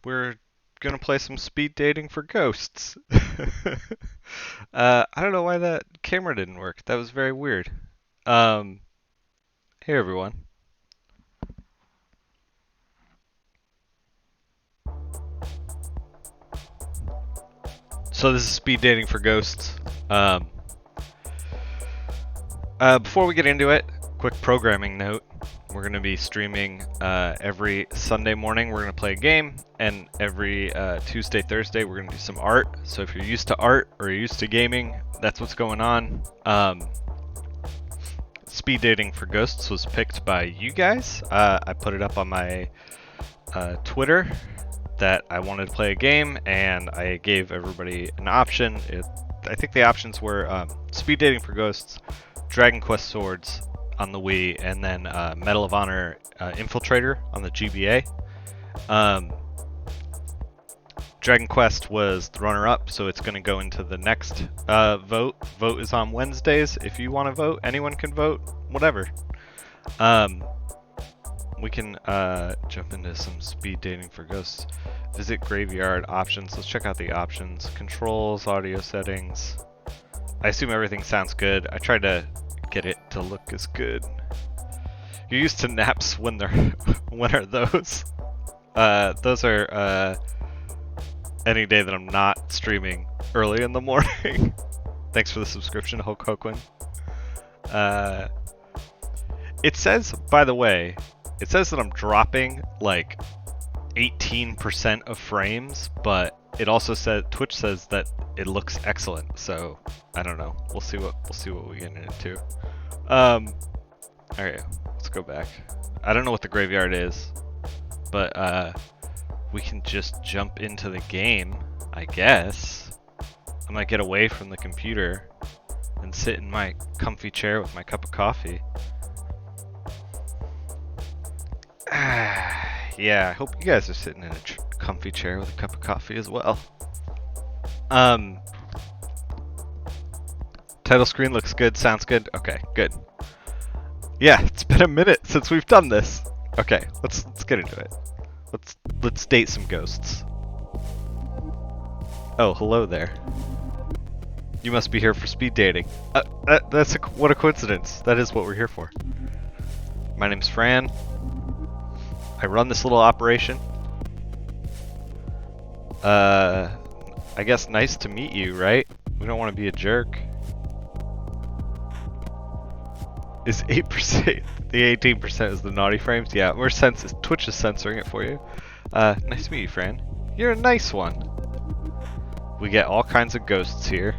We're gonna play some speed dating for ghosts. I don't know why that camera didn't work. That was very weird. Um, hey everyone. So this is speed dating for ghosts. Um, Before we get into it, quick programming note. We're going to be streaming every Sunday morning. We're going to play a game, and every Tuesday, Thursday, we're going to do some art. So if you're used to art or you're used to gaming, that's what's going on. Speed dating for ghosts was picked by you guys. I put it up on my Twitter that I wanted to play a game, and I gave everybody an option. I think the options were speed dating for ghosts, Dragon Quest Swords on the Wii, and then Medal of Honor Infiltrator on the GBA. Dragon Quest was the runner-up, so it's going to go into the next vote. Vote is on Wednesdays. If you want to vote, anyone can vote. Whatever. We can jump into some speed dating for ghosts. Visit graveyard options. Let's check out the options. Controls, audio settings. I assume everything sounds good. I tried to get it to look as good. You're used to naps. When are those? Those are any day that I'm not streaming early in the morning. Thanks for the subscription, Hulk Hoquin. It says, by the way, it says that I'm dropping like 18% of frames, but it also said Twitch says that it looks excellent. So I don't know. We'll see what we get into. Alright, let's go back. I don't know what the graveyard is, but we can just jump into the game, I guess. I might get away from the computer and sit in my comfy chair with my cup of coffee. Yeah, I hope you guys are sitting in a comfy chair with a cup of coffee as well. Title screen looks good, sounds good. Okay, good. Yeah, it's been a minute since we've done this. Okay, let's get into it. Let's date some ghosts. Oh, hello there. You must be here for speed dating. What a coincidence. That is what we're here for. My name's Fran. I run this little operation. I guess nice to meet you, right? We don't want to be a jerk. Is 8%, the 18% is the naughty frames? Yeah, Twitch is censoring it for you. Nice to meet you, Fran. You're a nice one. We get all kinds of ghosts here.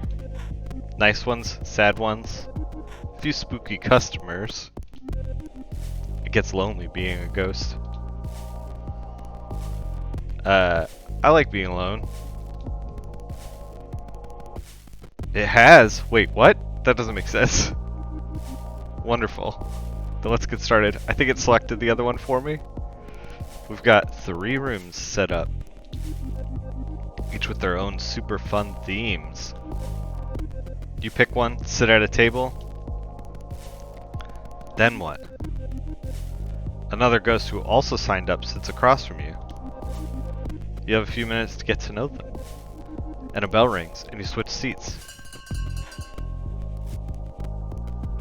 Nice ones, sad ones, a few spooky customers. It gets lonely being a ghost. I like being alone. It has. Wait, what? That doesn't make sense. Wonderful. Then let's get started. I think it selected the other one for me. We've got 3 rooms set up, each with their own super fun themes. You pick one, sit at a table. Then what? Another ghost who also signed up sits across from you. You have a few minutes to get to know them. And a bell rings, and you switch seats.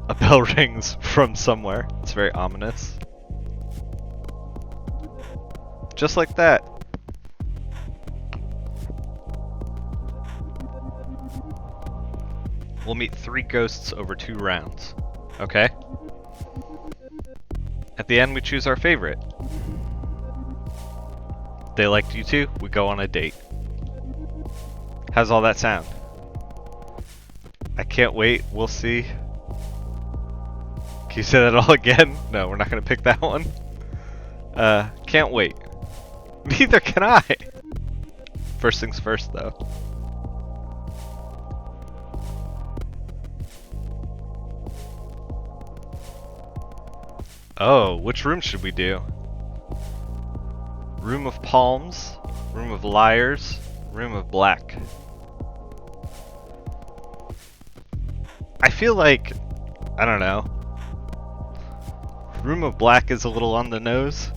A bell rings from somewhere. It's very ominous. Just like that. We'll meet 3 ghosts over 2 rounds. Okay? At the end, we choose our favorite. They liked you too, we go on a date. How's all that sound? I can't wait, we'll see. Can you say that all again? No, we're not gonna pick that one. Can't wait. Neither can I! First things first, though. Oh, which room should we do? Room of Palms, Room of Liars, Room of Black. I feel like, I don't know. Room of Black is a little on the nose.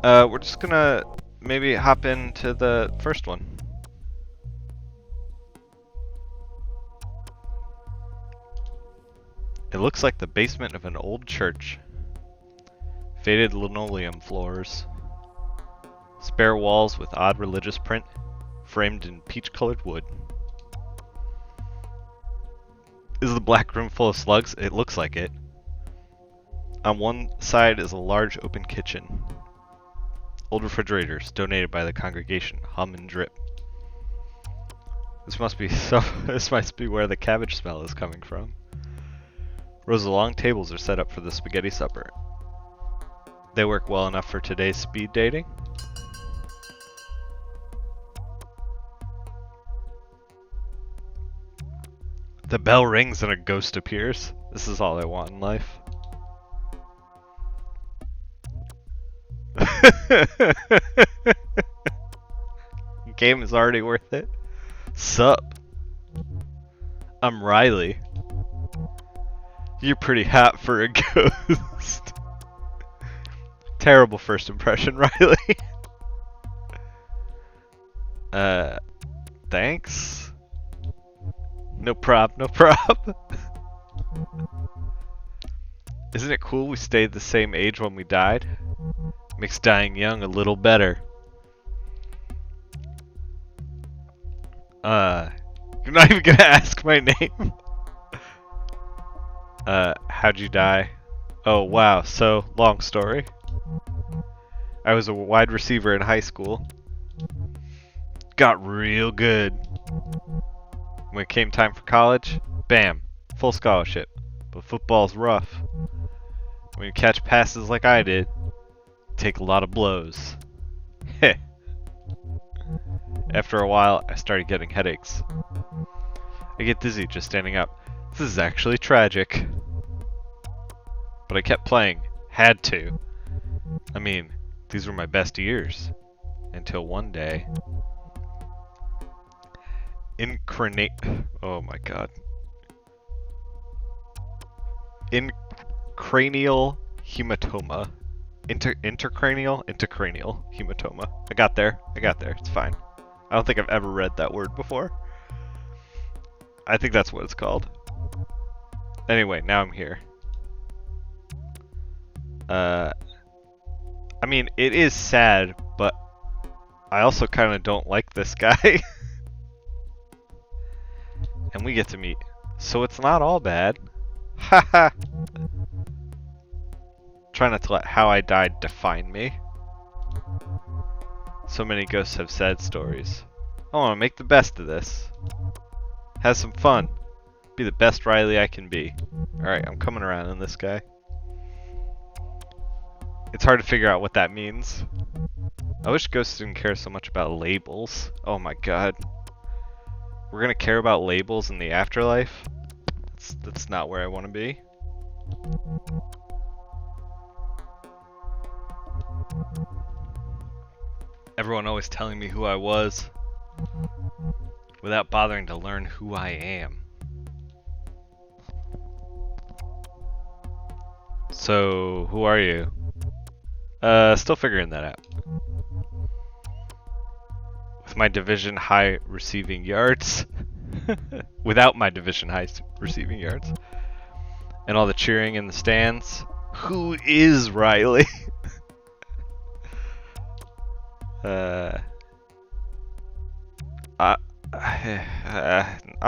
We're just gonna maybe hop into the first one. It looks like the basement of an old church. Faded linoleum floors. Spare walls with odd religious print, framed in peach-colored wood. Is the black room full of slugs? It looks like it. On one side is a large open kitchen. Old refrigerators donated by the congregation hum and drip. This must be this must be where the cabbage smell is coming from. Rows of long tables are set up for the spaghetti supper. They work well enough for today's speed dating. The bell rings and a ghost appears. This is all I want in life. Game is already worth it. Sup? I'm Riley. You're pretty hot for a ghost. Terrible first impression, Riley. Thanks. No prob, no prob. Isn't it cool we stayed the same age when we died? Makes dying young a little better. You're not even gonna ask my name. How'd you die? Oh, wow, so, long story. I was a wide receiver in high school. Got real good. When it came time for college, bam, full scholarship. But football's rough. When you catch passes like I did, take a lot of blows. Heh. After a while, I started getting headaches. I get dizzy just standing up. This is actually tragic. But I kept playing. Had to. I mean, these were my best years. Until one day... Oh my god. Cranial hematoma. Intercranial hematoma. I got there. It's fine. I don't think I've ever read that word before. I think that's what it's called. Anyway, now I'm here. I mean, it is sad, but I also kind of don't like this guy. And we get to meet. So it's not all bad. Haha. Try not to let how I died define me. So many ghosts have sad stories. I want to make the best of this. Have some fun. Be the best Riley I can be. Alright, I'm coming around on this guy. It's hard to figure out what that means. I wish ghosts didn't care so much about labels. Oh my god. We're gonna care about labels in the afterlife? That's not where I want to be. Everyone always telling me who I was, without bothering to learn who I am. So, who are you? Still figuring that out. With my division high receiving yards. Without my division high receiving yards. And all the cheering in the stands. Who is Riley? I'm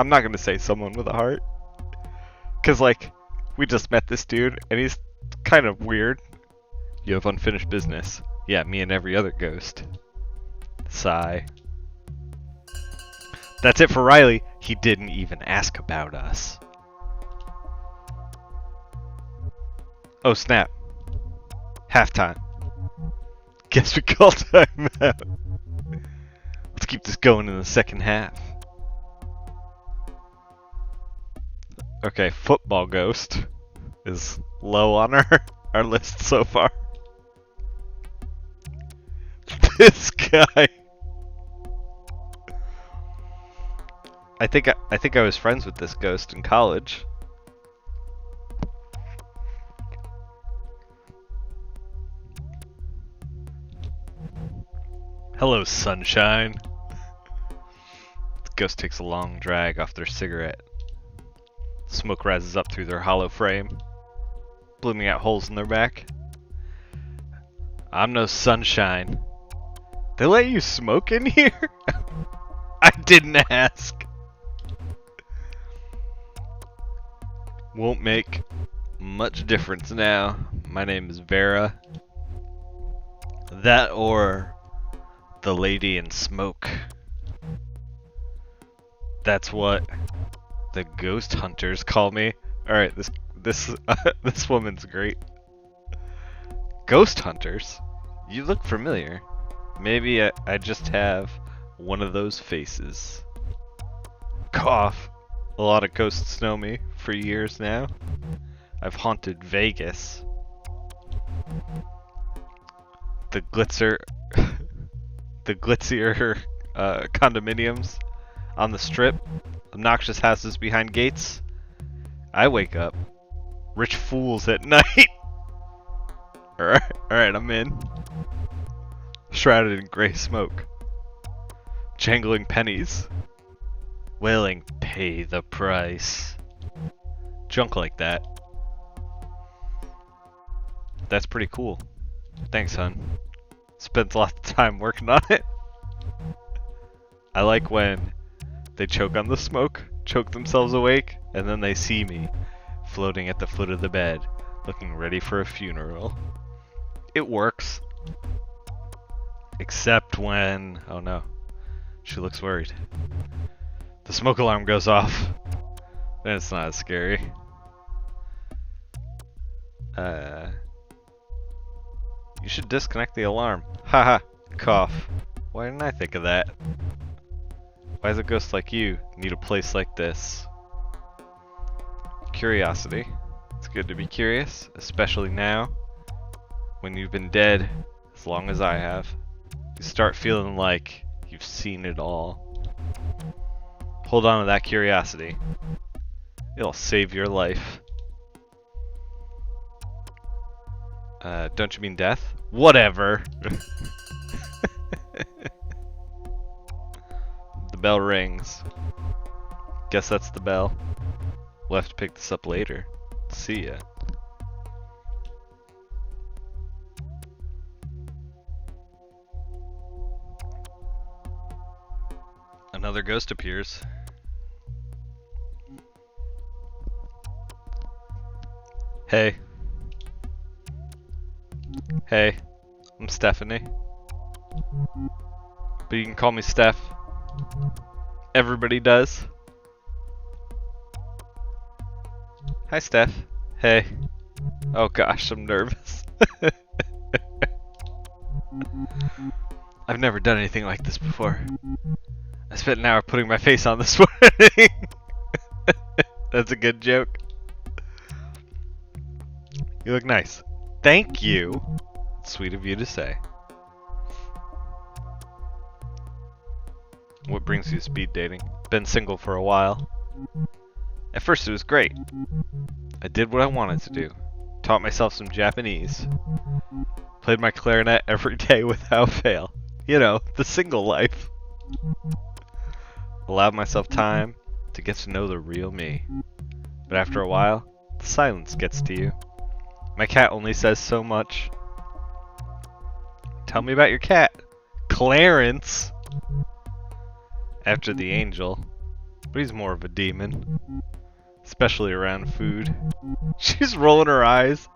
not gonna say someone with a heart. Cause like, we just met this dude and he's kind of weird. You have unfinished business. Yeah, me and every other ghost. Sigh. That's it for Riley. He didn't even ask about us. Oh snap. Halftime. Guess we call time out. Let's keep this going in the second half. Okay, football ghost is low on our list so far. This guy. I think I was friends with this ghost in college. Hello, sunshine. The ghost takes a long drag off their cigarette. Smoke rises up through their hollow frame, blooming out holes in their back. I'm no sunshine. They let you smoke in here? I didn't ask. Won't make much difference now. My name is Vera. That or the lady in smoke. That's what the ghost hunters call me. Alright, this woman's great. Ghost hunters? You look familiar. Maybe I just have one of those faces. Cough. A lot of ghosts know me for years now. I've haunted Vegas. The glitzier condominiums on the strip, obnoxious houses behind gates. I wake up. Rich fools at night. Alright, I'm in. Shrouded in gray smoke. Jangling pennies. Wailing, pay the price. Junk like that. That's pretty cool. Thanks, hun. Spent a lot of time working on it. I like when they choke on the smoke, choke themselves awake, and then they see me floating at the foot of the bed, looking ready for a funeral. It works. Except when... oh no. She looks worried. The smoke alarm goes off. Then it's not as scary. You should disconnect the alarm. Haha. Cough. Why didn't I think of that? Why does a ghost like you need a place like this? Curiosity. It's good to be curious, especially now, when you've been dead as long as I have. You start feeling like you've seen it all. Hold on to that curiosity. It'll save your life. Don't you mean death? Whatever. The bell rings. Guess that's the bell. We'll have to pick this up later. See ya. Another ghost appears. Hey. Hey, I'm Stephanie. But you can call me Steph. Everybody does. Hi, Steph. Hey. Oh gosh, I'm nervous. I've never done anything like this before. I spent an hour putting my face on this morning. That's a good joke. You look nice. Thank you. Sweet of you to say. What brings you to speed dating? Been single for a while. At first it was great. I did what I wanted to do. Taught myself some Japanese. Played my clarinet every day without fail. You know, the single life. Allowed myself time to get to know the real me. But after a while, the silence gets to you. My cat only says so much. Tell me about your cat. Clarence! After the angel. But he's more of a demon. Especially around food. She's rolling her eyes.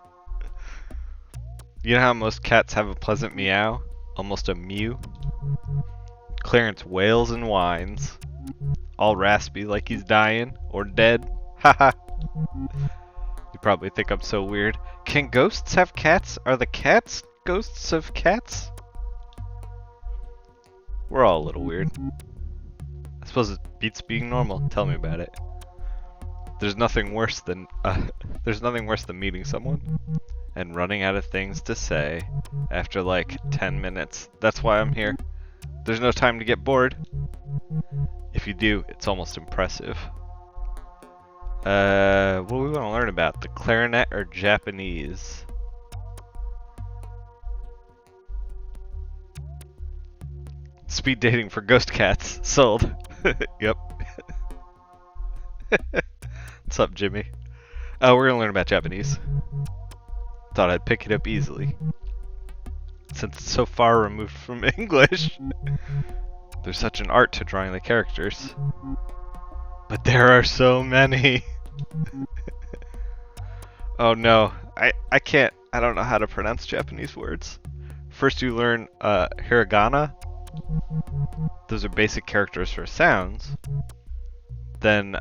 You know how most cats have a pleasant meow? Almost a mew? Clarence wails and whines. All raspy like he's dying. Or dead. Haha. You probably think I'm so weird. Can ghosts have cats? Are the cats ghosts of cats? We're all a little weird. I suppose it beats being normal. Tell me about it. There's nothing worse than meeting someone and running out of things to say after like 10 minutes. That's why I'm here. There's no time to get bored. If you do, it's almost impressive. What do we want to learn about? The clarinet or Japanese? Speed dating for ghost cats. Sold. Yep. What's up, Jimmy? Oh, we're gonna learn about Japanese. Thought I'd pick it up easily. Since it's so far removed from English. There's such an art to drawing the characters. But there are so many. Oh no, I can't, I don't know how to pronounce Japanese words. First you learn hiragana. Those are basic characters for sounds. Then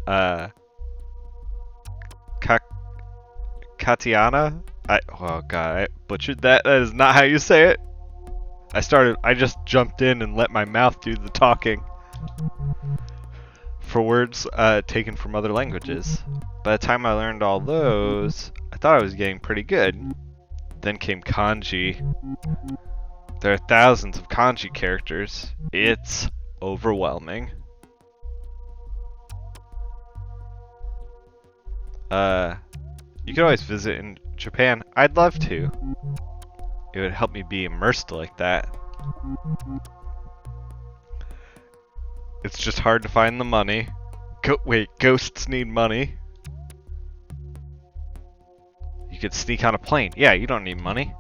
Katiana. Oh god, I butchered that. That is not how you say it. I just jumped in and let my mouth do the talking. For words taken from other languages. By the time I learned all those, I thought I was getting pretty good. Then came kanji. There are thousands of kanji characters. It's overwhelming. You could always visit in Japan. I'd love to. It would help me be immersed like that. It's just hard to find the money. Wait, ghosts need money. You could sneak on a plane. Yeah, you don't need money.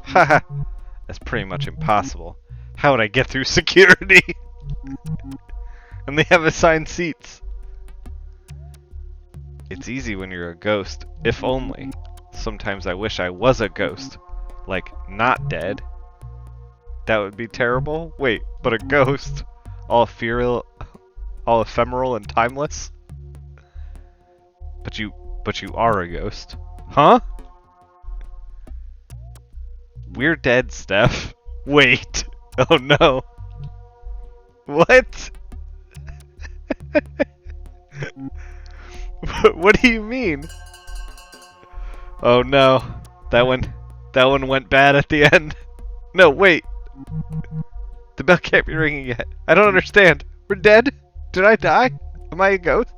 Haha. That's pretty much impossible. How would I get through security? And they have assigned seats. It's easy when you're a ghost, if only. Sometimes I wish I was a ghost. Like, not dead. That would be terrible. Wait, but a ghost? All ephemeral and timeless? But you are a ghost. Huh? We're dead, Steph. Wait. Oh no. What? What do you mean? Oh no. That one went bad at the end. No, wait. The bell can't be ringing yet. I don't understand. We're dead? Did I die? Am I a ghost?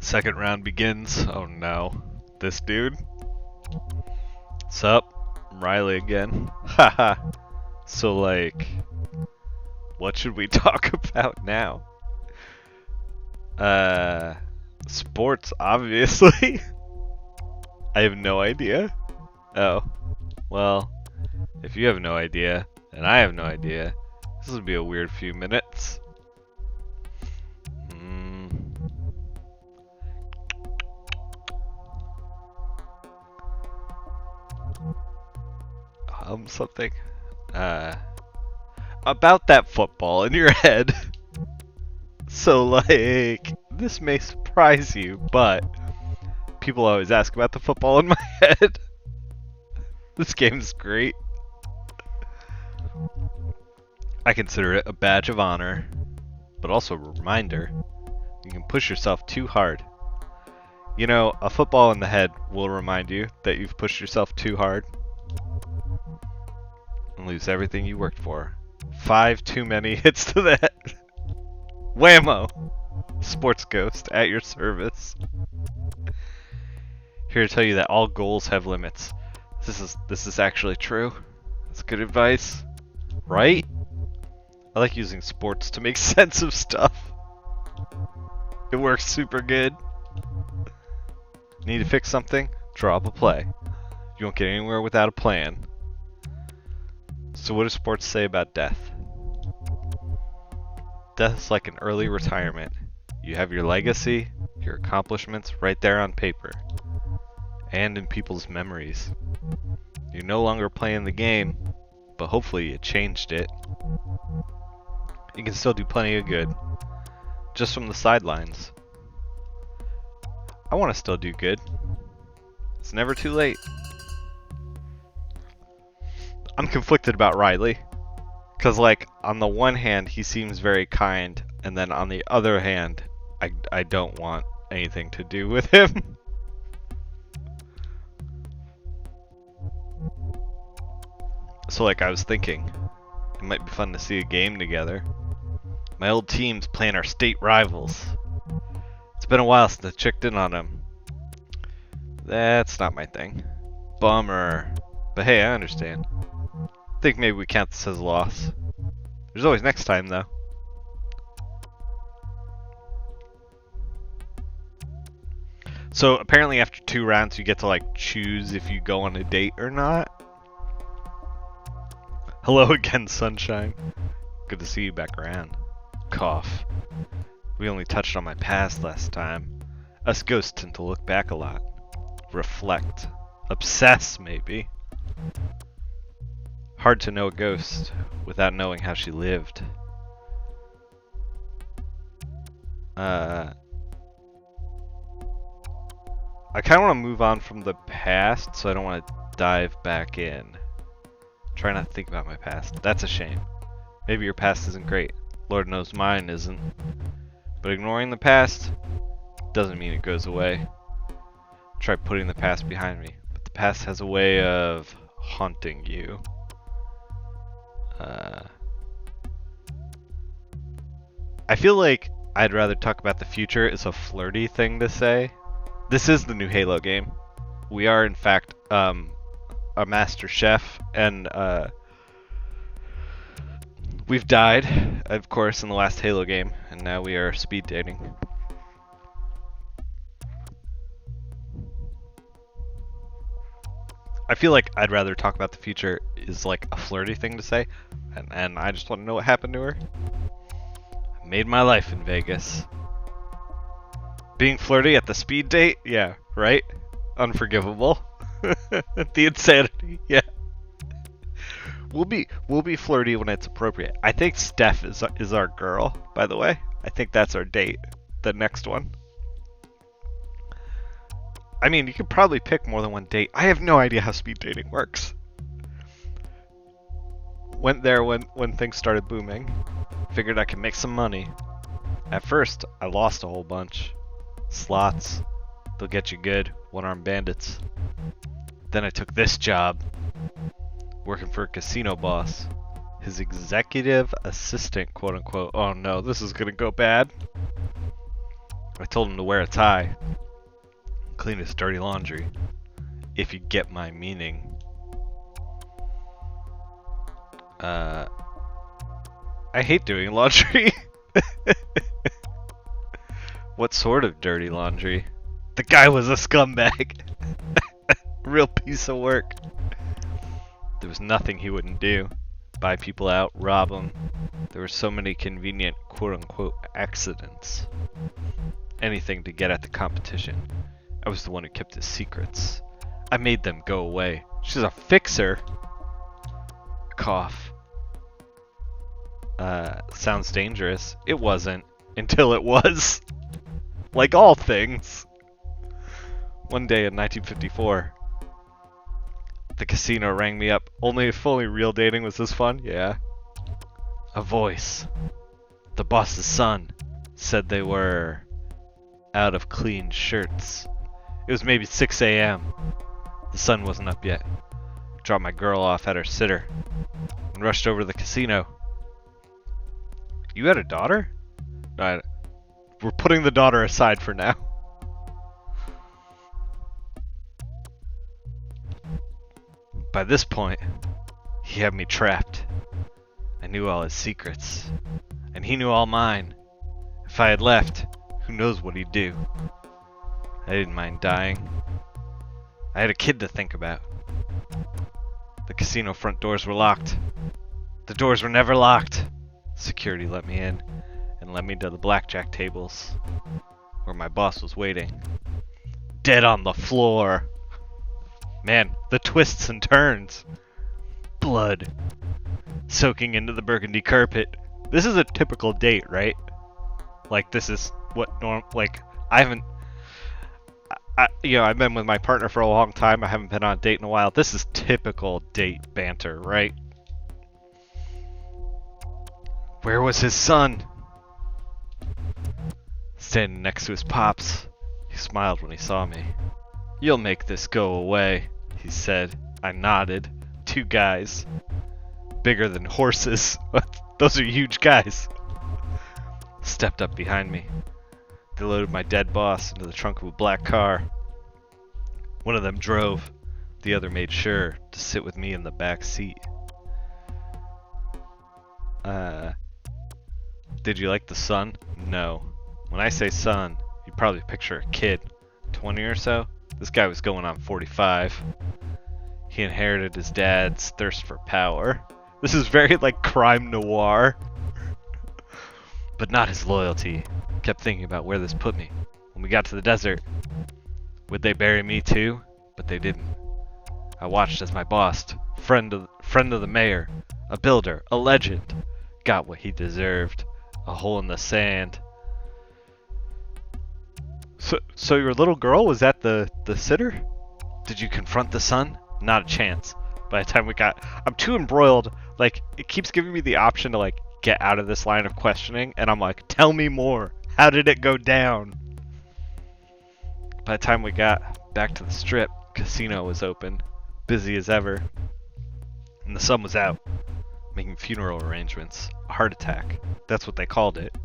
Second round begins. Oh no. This dude? Sup? I'm Riley again. Haha. So like, what should we talk about now? Sports, obviously. I have no idea. Oh. Well, if you have no idea, and I have no idea, this will be a weird few minutes. Something. About that football in your head. So, like, this may surprise you, but people always ask about the football in my head. This game's great. I consider it a badge of honor, but also a reminder. You can push yourself too hard. You know, a football in the head will remind you that you've pushed yourself too hard. And lose everything you worked for. 5 too many hits to the head. Whammo! Sports Ghost at your service. Here to tell you that all goals have limits. This is actually true. That's good advice. Right? I like using sports to make sense of stuff. It works super good. Need to fix something? Draw up a play. You won't get anywhere without a plan. So what do sports say about death? Death is like an early retirement. You have your legacy, your accomplishments right there on paper. And in people's memories. You're no longer playing the game, but hopefully you changed it. You can still do plenty of good. Just from the sidelines. I want to still do good. It's never too late. I'm conflicted about Riley. Because, like, on the one hand, he seems very kind. And then on the other hand, I don't want anything to do with him. So, like, I was thinking, it might be fun to see a game together. My old team's playing our state rivals. It's been a while since I checked in on them. That's not my thing. Bummer. But hey, I understand. Think maybe we count this as a loss. There's always next time, though. So apparently after 2 rounds you get to like choose if you go on a date or not. Hello again, sunshine. Good to see you back around. Cough. We only touched on my past last time. Us ghosts tend to look back a lot. Reflect. Obsess, maybe. Hard to know a ghost without knowing how she lived. I kind of want to move on from the past, so I don't want to dive back in. Try not to think about my past. That's a shame. Maybe your past isn't great. Lord knows mine isn't. But ignoring the past doesn't mean it goes away. Try putting the past behind me. But the past has a way of haunting you. I feel like I'd rather talk about the future is a flirty thing to say. This is the new Halo game. We are, in fact, a master chef, and we've died, of course, in the last Halo game, and now we are speed dating. I feel like I'd rather talk about the future is like a flirty thing to say, and I just want to know what happened to her. I made my life in Vegas. Being flirty at the speed date? Yeah, right? Unforgivable. The insanity, yeah. We'll be flirty when it's appropriate. I think Steph is our girl, by the way. I think that's our date. The next one. I mean, you could probably pick more than one date. I have no idea how speed dating works. Went there when things started booming. Figured I could make some money. At first, I lost a whole bunch. Slots. They'll get you good. One-armed bandits. Then I took this job. Working for a casino boss. His executive assistant, quote unquote. Oh no, this is gonna go bad. I told him to wear a tie. Clean his dirty laundry. If you get my meaning. I hate doing laundry. What sort of dirty laundry? The guy was a scumbag. Real piece of work. There was nothing he wouldn't do. Buy people out, rob them. There were so many convenient quote-unquote accidents. Anything to get at the competition. I was the one who kept his secrets. I made them go away. She's a fixer. Cough. Sounds dangerous. It wasn't. Until it was. Like all things. One day in 1954, the casino rang me up. Only if only real dating was this fun? Yeah. A voice. The boss's son said they were out of clean shirts. It was maybe 6 a.m. The sun wasn't up yet. Dropped my girl off at her sitter and rushed over to the casino. You had a daughter? No, we're putting the daughter aside for now. By this point, he had me trapped. I knew all his secrets, and he knew all mine. If I had left, who knows what he'd do. I didn't mind dying. I had a kid to think about. The casino front doors were locked. The doors were never locked. Security let me in and led me to the blackjack tables where my boss was waiting. Dead on the floor. Man, the twists and turns. Blood soaking into the burgundy carpet. This is a typical date, right? Like this is what like I haven't I've been with my partner for a long time. I haven't been on a date in a while. This is typical date banter, right? Where was his son? Standing next to his pops. He smiled when he saw me. You'll make this go away, he said. I nodded. 2 guys. Bigger than horses. Those are huge guys. Stepped up behind me. They loaded my dead boss into the trunk of a black car. One of them drove. The other made sure to sit with me in the back seat. Did you like the son? No. When I say son, you probably picture a kid. 20 or so? This guy was going on 45. He inherited his dad's thirst for power. This is very like crime noir. But not his loyalty. Kept thinking about where this put me. When we got to the desert, would they bury me too? But they didn't. I watched as my boss, friend of the mayor, a builder, a legend, got what he deserved. A hole in the sand. So your little girl was at the sitter? Did you confront the son? Not a chance. By the time I'm too embroiled. Like, it keeps giving me the option to like get out of this line of questioning, and I'm like, tell me more. How did it go down? By the time we got back to the strip, casino was open, busy as ever, and the sun was out, making funeral arrangements. A heart attack. That's what they called it.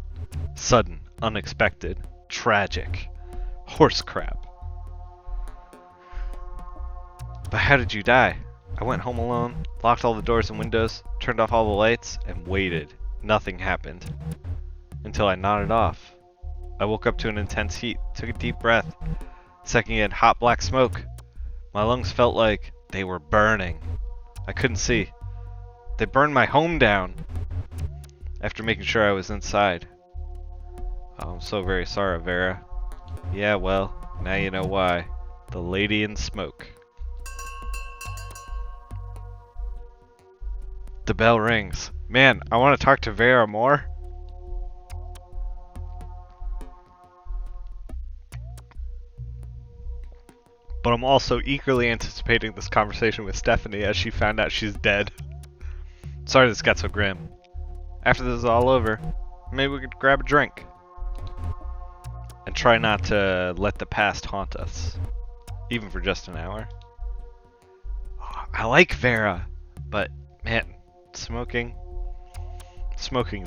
Sudden, unexpected, tragic. Horse crap. But how did you die? I went home alone, locked all the doors and windows, turned off all the lights, and waited. Nothing happened. Until I nodded off. I woke up to an intense heat, took a deep breath, sucking in hot black smoke. My lungs felt like they were burning. I couldn't see. They burned my home down. After making sure I was inside. Oh, I'm so very sorry, Vera. Yeah, well, now you know why. The lady in smoke. The bell rings. Man, I want to talk to Vera more. But I'm also eagerly anticipating this conversation with Stephanie as she found out she's dead. Sorry this got so grim. After this is all over, maybe we could grab a drink. And try not to let the past haunt us. Even for just an hour. I like Vera, but man, smoking's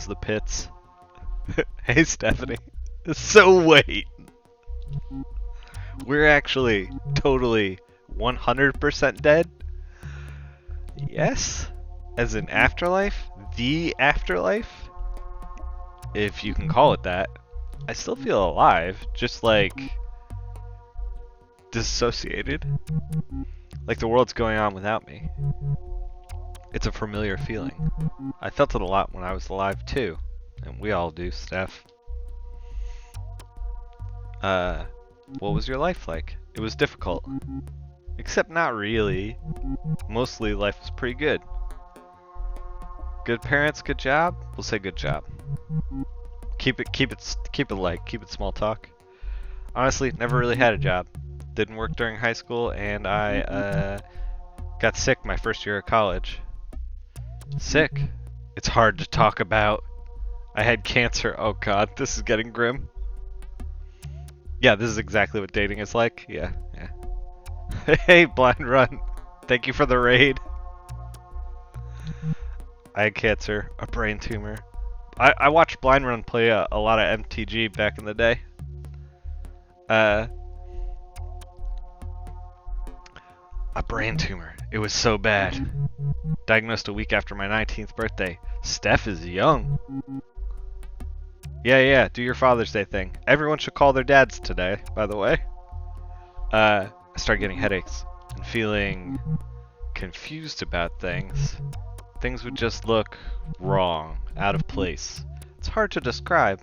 the pits. Hey Stephanie. So wait. We're actually totally 100% dead? Yes? As in afterlife? The afterlife? If you can call it that. I still feel alive, just like dissociated. Like the world's going on without me. It's a familiar feeling. I felt it a lot when I was alive too. And we all do, Steph. What was your life like? It was difficult. Except not really. Mostly life was pretty good. Good parents, good job? We'll say good job. Keep it light, keep it small talk. Honestly, never really had a job. Didn't work during high school, and I got sick my first year of college. Sick? It's hard to talk about. I had cancer. Oh god, this is getting grim. Yeah, this is exactly what dating is like. Yeah. Hey, Blind Run. Thank you for the raid. I had cancer, a brain tumor. I watched Blind Run play a lot of MTG back in the day. A brain tumor. It was so bad. Diagnosed a week after my 19th birthday. Steph is young. Yeah, do your Father's Day thing. Everyone should call their dads today, by the way. I started getting headaches and feeling confused about things. Things would just look wrong, out of place. It's hard to describe.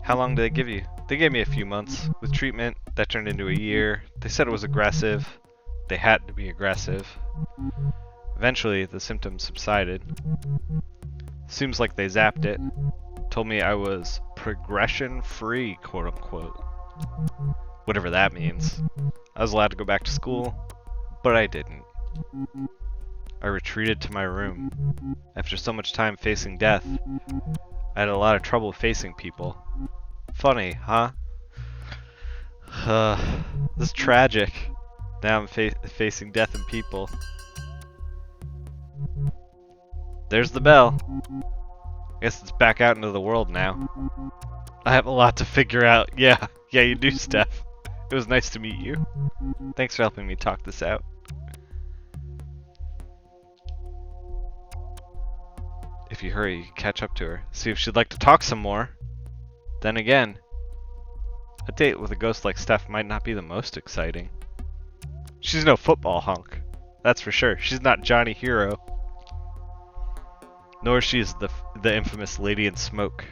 How long did they give you? They gave me a few months. With treatment, that turned into a year. They said it was aggressive. They had to be aggressive. Eventually, the symptoms subsided. Seems like they zapped it. Told me I was progression-free, quote-unquote. Whatever that means. I was allowed to go back to school, but I didn't. I retreated to my room. After so much time facing death, I had a lot of trouble facing people. Funny, huh? This is tragic. Now I'm facing death and people. There's the bell. Guess it's back out into the world now. I have a lot to figure out. Yeah, you do, Steph. It was nice to meet you. Thanks for helping me talk this out. If you hurry, you can catch up to her. See if she'd like to talk some more. Then again, a date with a ghost like Steph might not be the most exciting. She's no football hunk. That's for sure. She's not Johnny Hero. Nor she's the infamous Lady in Smoke.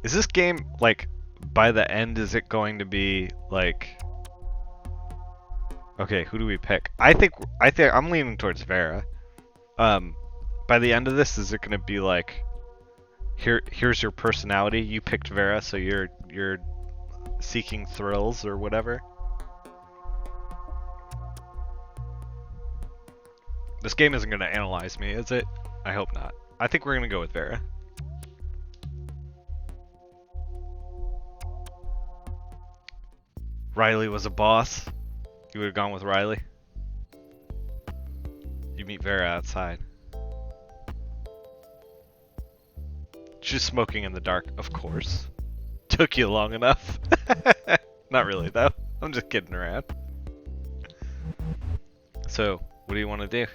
Is this game, like, by the end, is it going to be, like... Okay, who do we pick? I think I'm leaning towards Vera. By the end of this, is it going to be like, here's your personality, you picked Vera, so you're seeking thrills or whatever? This game isn't going to analyze me, is it? I hope not. I think we're going to go with Vera. Riley was a boss. You would have gone with Riley. You meet Vera outside. She's smoking in the dark, of course. Took you long enough. Not really, though. I'm just kidding around. So, what do you want to do?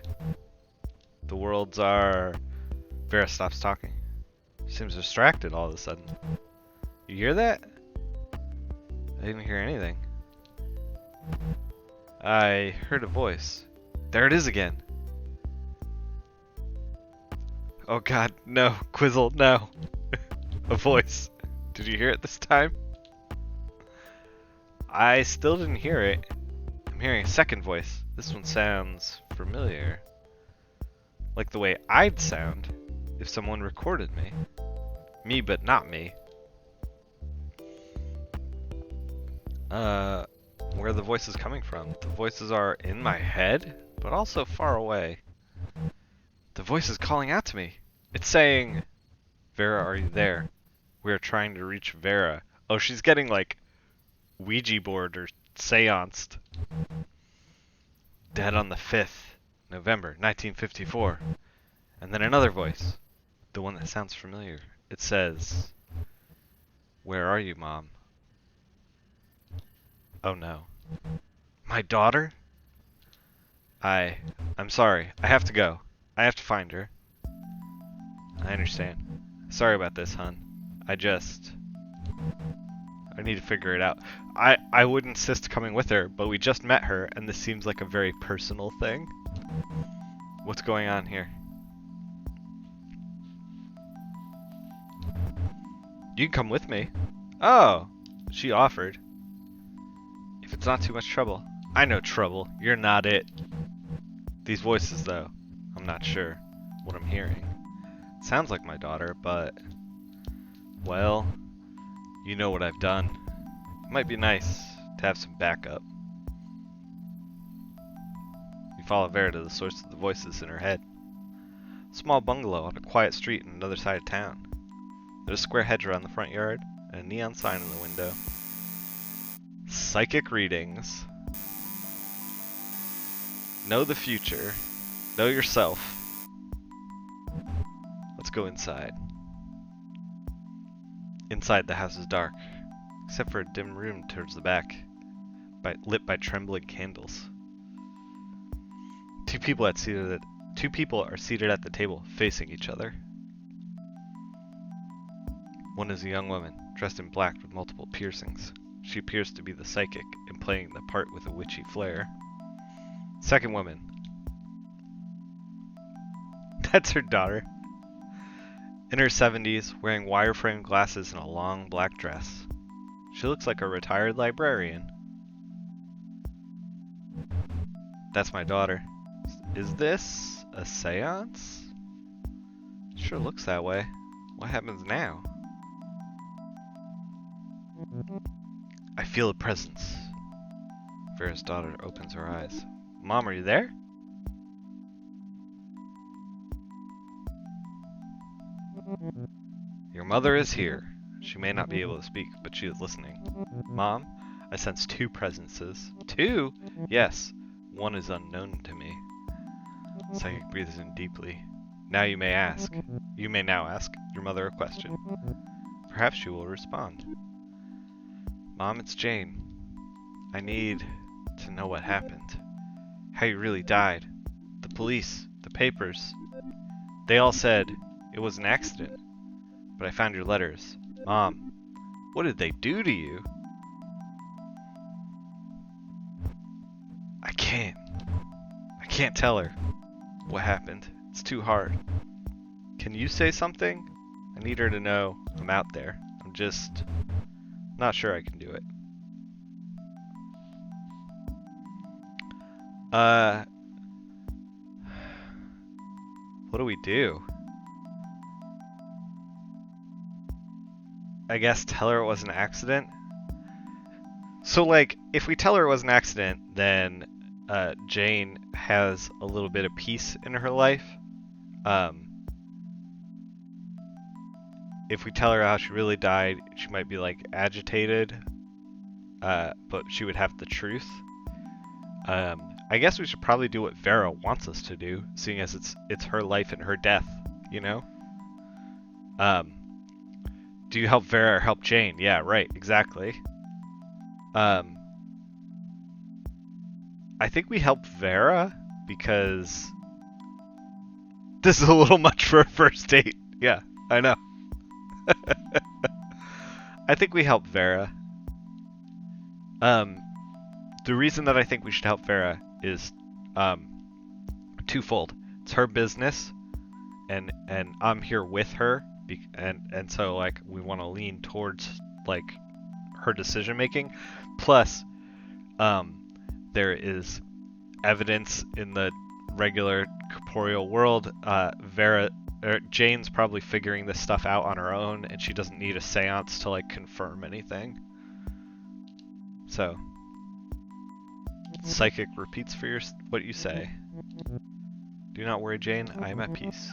The worlds are... Vera stops talking. She seems distracted all of a sudden. You hear that? I didn't hear anything. I heard a voice. There it is again. Oh god, no. Quizzle, no. A voice. Did you hear it this time? I still didn't hear it. I'm hearing a second voice. This one sounds familiar. Like the way I'd sound if someone recorded me. Me, but not me. Where are the voices coming from? The voices are in my head, but also far away. The voice is calling out to me. It's saying, Vera, are you there? We are trying to reach Vera. Oh, she's getting like Ouija board or seanced. Dead on the 5th, November, 1954. And then another voice. The one that sounds familiar. It says, where are you, Mom? Oh no. My daughter? I'm sorry. I have to go. I have to find her. I understand. Sorry about this, hon. I need to figure it out. I would insist coming with her, but we just met her, and this seems like a very personal thing. What's going on here? You can come with me. Oh, she offered. If it's not too much trouble. I know trouble. You're not it. These voices, though, I'm not sure what I'm hearing. It sounds like my daughter, but... Well, you know what I've done. It might be nice to have some backup. We follow Vera to the source of the voices in her head. A small bungalow on a quiet street on another side of town. There's a square hedge around the front yard and a neon sign in the window. Psychic readings. Know the future. Know yourself. Let's go inside. Inside, the house is dark, except for a dim room towards the back, lit by trembling candles. Two people are seated at the table, facing each other. One is a young woman, dressed in black with multiple piercings. She appears to be the psychic and playing the part with a witchy flair. Second woman. That's her daughter. In her 70s, wearing wireframe glasses and a long black dress. She looks like a retired librarian. That's my daughter. Is this a seance? Sure looks that way. What happens now? I feel a presence. Vera's daughter opens her eyes. Mom, are you there? Your mother is here. She may not be able to speak, but she is listening. Mom, I sense two presences. Two? Yes. One is unknown to me. Psychic breathes in deeply. You may now ask your mother a question. Perhaps she will respond. Mom, it's Jane. I need to know what happened. How you really died. The police, the papers, they all said it was an accident. But I found your letters. Mom, what did they do to you? I can't tell her what happened. It's too hard. Can you say something? I need her to know I'm out there. I'm just not sure I can do it. What do we do? I guess tell her it was an accident. So, like, if we tell her it was an accident, then Jane has a little bit of peace in her life. If we tell her how she really died, she might be, like, agitated, but she would have the truth. I guess we should probably do what Vera wants us to do, seeing as it's her life and her death, you know? Do you help Vera or help Jane? Yeah, right, exactly. I think we help Vera because this is a little much for a first date. Yeah, I know. I think we help Vera. The reason that I think we should help Vera is twofold. It's her business, and I'm here with her, and so like we want to lean towards like her decision making. Plus, there is evidence in the regular corporeal world. Jane's probably figuring this stuff out on her own, and she doesn't need a seance to like confirm anything. So, psychic repeats for what you say. Do not worry, Jane. I am at peace.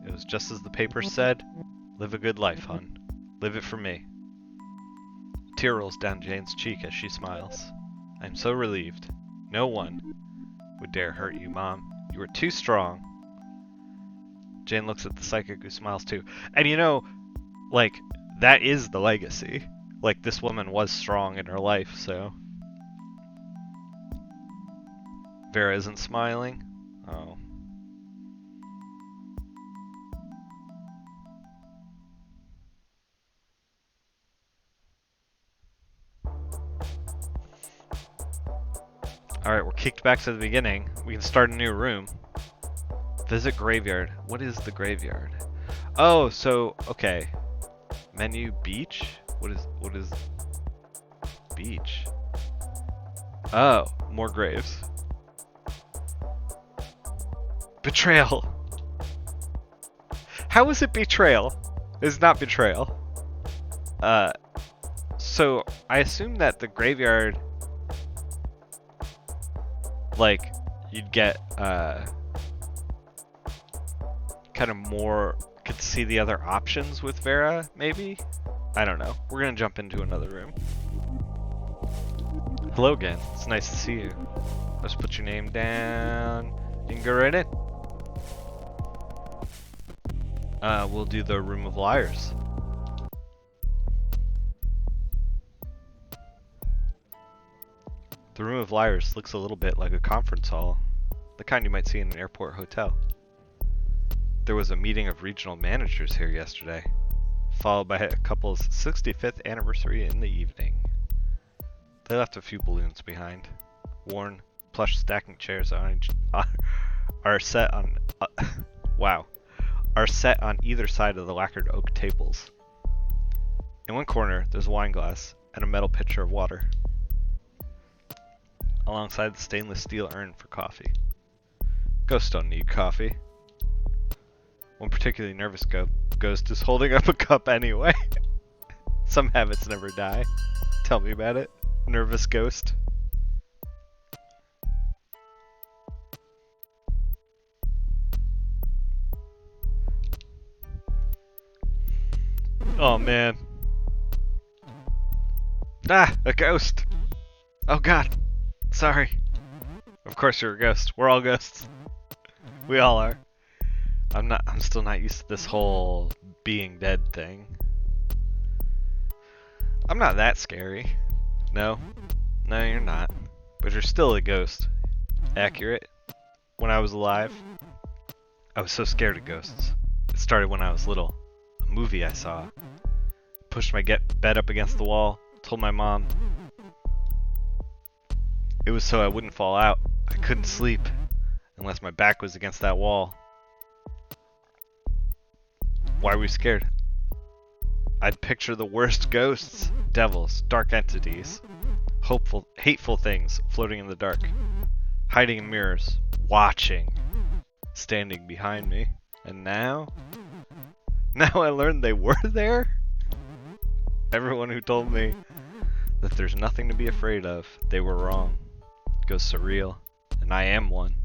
It was just as the papers said. Live a good life, hon. Live it for me. A tear rolls down Jane's cheek as she smiles. I am so relieved. No one would dare hurt you, Mom. You are too strong. Jane looks at the psychic who smiles too. And you know, like, that is the legacy. Like, this woman was strong in her life, so. Vera isn't smiling? Oh. Alright, we're kicked back to the beginning. We can start a new room. Visit graveyard. What is the graveyard? Oh, so, okay. Menu beach? What is beach? Oh, more graves. Betrayal. How is it betrayal? It's not betrayal. So I assume that the graveyard, like, you'd get kind of more, could see the other options with Vera, maybe? I don't know. We're gonna jump into another room. Hello again. It's nice to see you. Let's put your name down. You can go right in. We'll do the Room of Liars. The Room of Liars looks a little bit like a conference hall, the kind you might see in an airport hotel. There was a meeting of regional managers here yesterday, followed by a couple's 65th anniversary in the evening. They left a few balloons behind. Worn plush stacking chairs are set on are set on either side of the lacquered oak tables. In one corner, there's a wine glass and a metal pitcher of water, alongside the stainless steel urn for coffee. Ghosts don't need coffee. One particularly nervous ghost is holding up a cup anyway. Some habits never die. Tell me about it, nervous ghost. Oh man. Ah, a ghost. Oh god. Sorry. Of course you're a ghost. We're all ghosts. We all are. I'm still not used to this whole being dead thing. I'm not that scary. No. No, you're not. But you're still a ghost. Accurate. When I was alive, I was so scared of ghosts. It started when I was little. A movie I saw. Pushed my bed up against the wall. Told my mom. It was so I wouldn't fall out. I couldn't sleep unless my back was against that wall. Why are we scared? I'd picture the worst ghosts, devils, dark entities, hopeful, hateful things floating in the dark, hiding in mirrors, watching, standing behind me. And now I learned they were there? Everyone who told me that there's nothing to be afraid of, they were wrong. Ghosts are real, and I am one.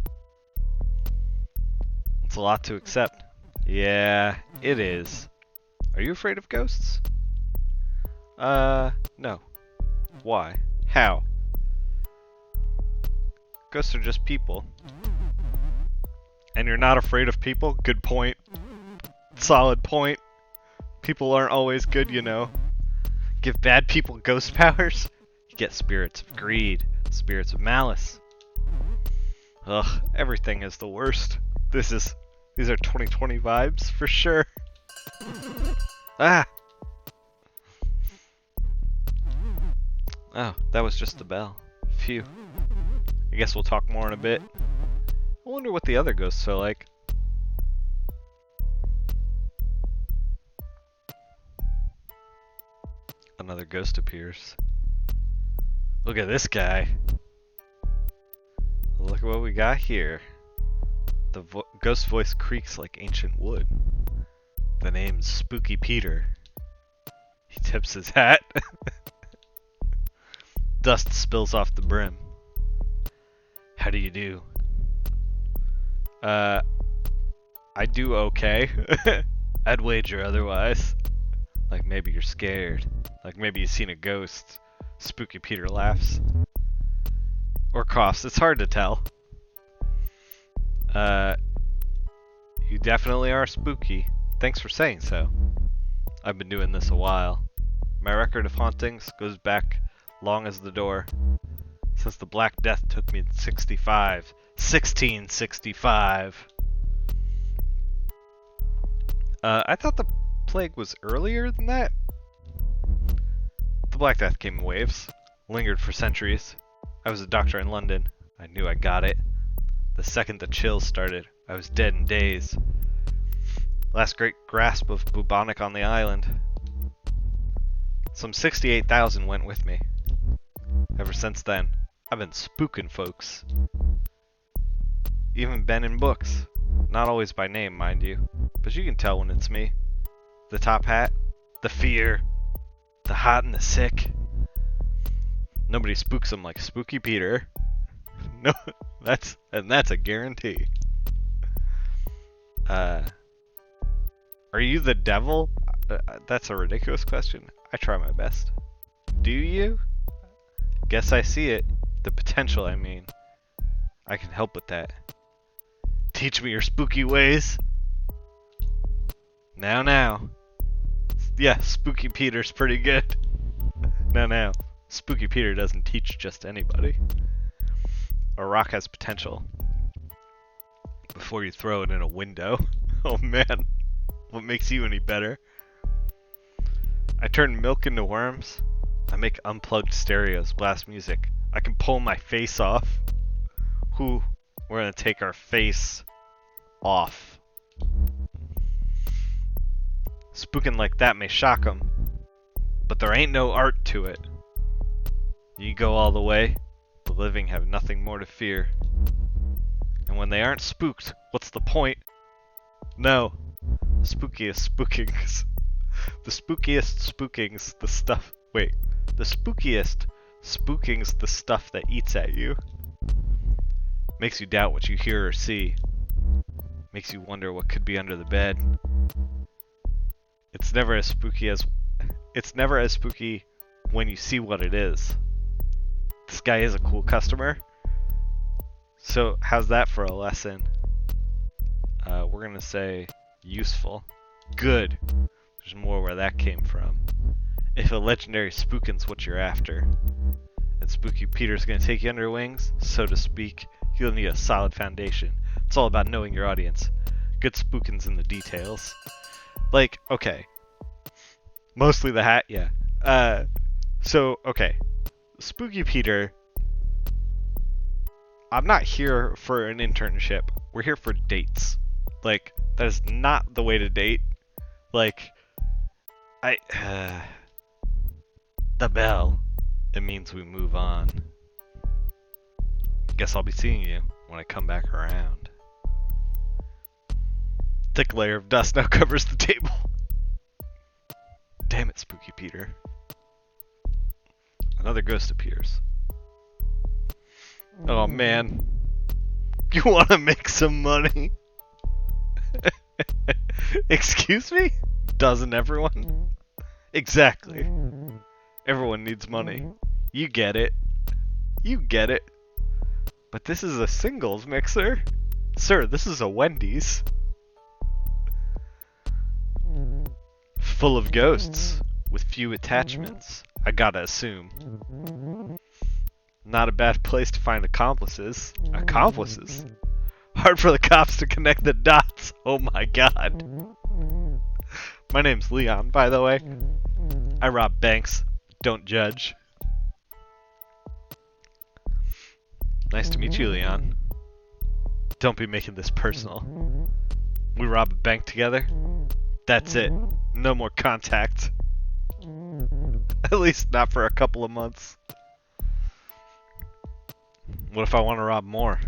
It's a lot to accept. Yeah, it is. Are you afraid of ghosts? No. Why? How? Ghosts are just people. And you're not afraid of people? Good point. Solid point. People aren't always good, you know. Give bad people ghost powers? You get spirits of greed, spirits of malice. Ugh, everything is the worst. These are 2020 vibes for sure. Ah! Oh, that was just the bell. Phew. I guess we'll talk more in a bit. I wonder what the other ghosts are like. Another ghost appears. Look at this guy. Look at what we got here. The ghost voice creaks like ancient wood. The name's Spooky Peter. He tips his hat. Dust spills off the brim. How do you do? I do okay. I'd wager otherwise. Like maybe you're scared. Like maybe you've seen a ghost. Spooky Peter laughs. Or coughs. It's hard to tell. You definitely are spooky. Thanks for saying so. I've been doing this a while. My record of hauntings goes back long as the door. Since the Black Death took me in 1665. I thought the plague was earlier than that. The Black Death came in waves, lingered for centuries. I was a doctor in London. I knew I got it. The second the chills started, I was dead in days. Last great grasp of bubonic on the island. Some 68,000 went with me. Ever since then, I've been spooking folks. Even been in books. Not always by name, mind you. But you can tell when it's me. The top hat, the fear, the hot and the sick. Nobody spooks them like Spooky Peter. No, that's a guarantee. Are you the devil? That's a ridiculous question. I try my best. Do you? Guess I see it. The potential, I mean. I can help with that. Teach me your spooky ways. Now. Yeah, Spooky Peter's pretty good. Now. Spooky Peter doesn't teach just anybody. A rock has potential. Before you throw it in a window. Oh man. What makes you any better? I turn milk into worms. I make unplugged stereos blast music. I can pull my face off. We're gonna take our face off. Spooking like that may shock 'em, but there ain't no art to it. You go all the way, the living have nothing more to fear. And when they aren't spooked, what's the point? No. The spookiest spookings. The spookiest spookings, the stuff. Wait. The spookiest spookings, the stuff that eats at you. Makes you doubt what you hear or see. Makes you wonder what could be under the bed. It's never as spooky when you see what it is. This guy is a cool customer. So how's that for a lesson? We're gonna say useful. Good. There's more where that came from. If a legendary spookin's what you're after, and Spooky Peter's gonna take you under your wings, so to speak, you'll need a solid foundation. It's all about knowing your audience. Good spookin's in the details. Like, okay. Mostly the hat, yeah. So, okay. Spooky Peter, I'm not here for an internship. We're here for dates. Like, that is not the way to date. Like, the bell. It means we move on. Guess I'll be seeing you when I come back around. Thick layer of dust now covers the table. Damn it, Spooky Peter. Another ghost appears. Oh man. You want to make some money? Excuse me? Doesn't everyone? Exactly. Everyone needs money. You get it. You get it. But this is a singles mixer. Sir, this is a Wendy's. Full of ghosts, with few attachments, I gotta assume. Not a bad place to find accomplices. Accomplices? Hard for the cops to connect the dots. Oh my god. My name's Leon, by the way. I rob banks. Don't judge. Nice to meet you, Leon. Don't be making this personal. We rob a bank together? That's it. No more contact. At least not for a couple of months. What if I want to rob more?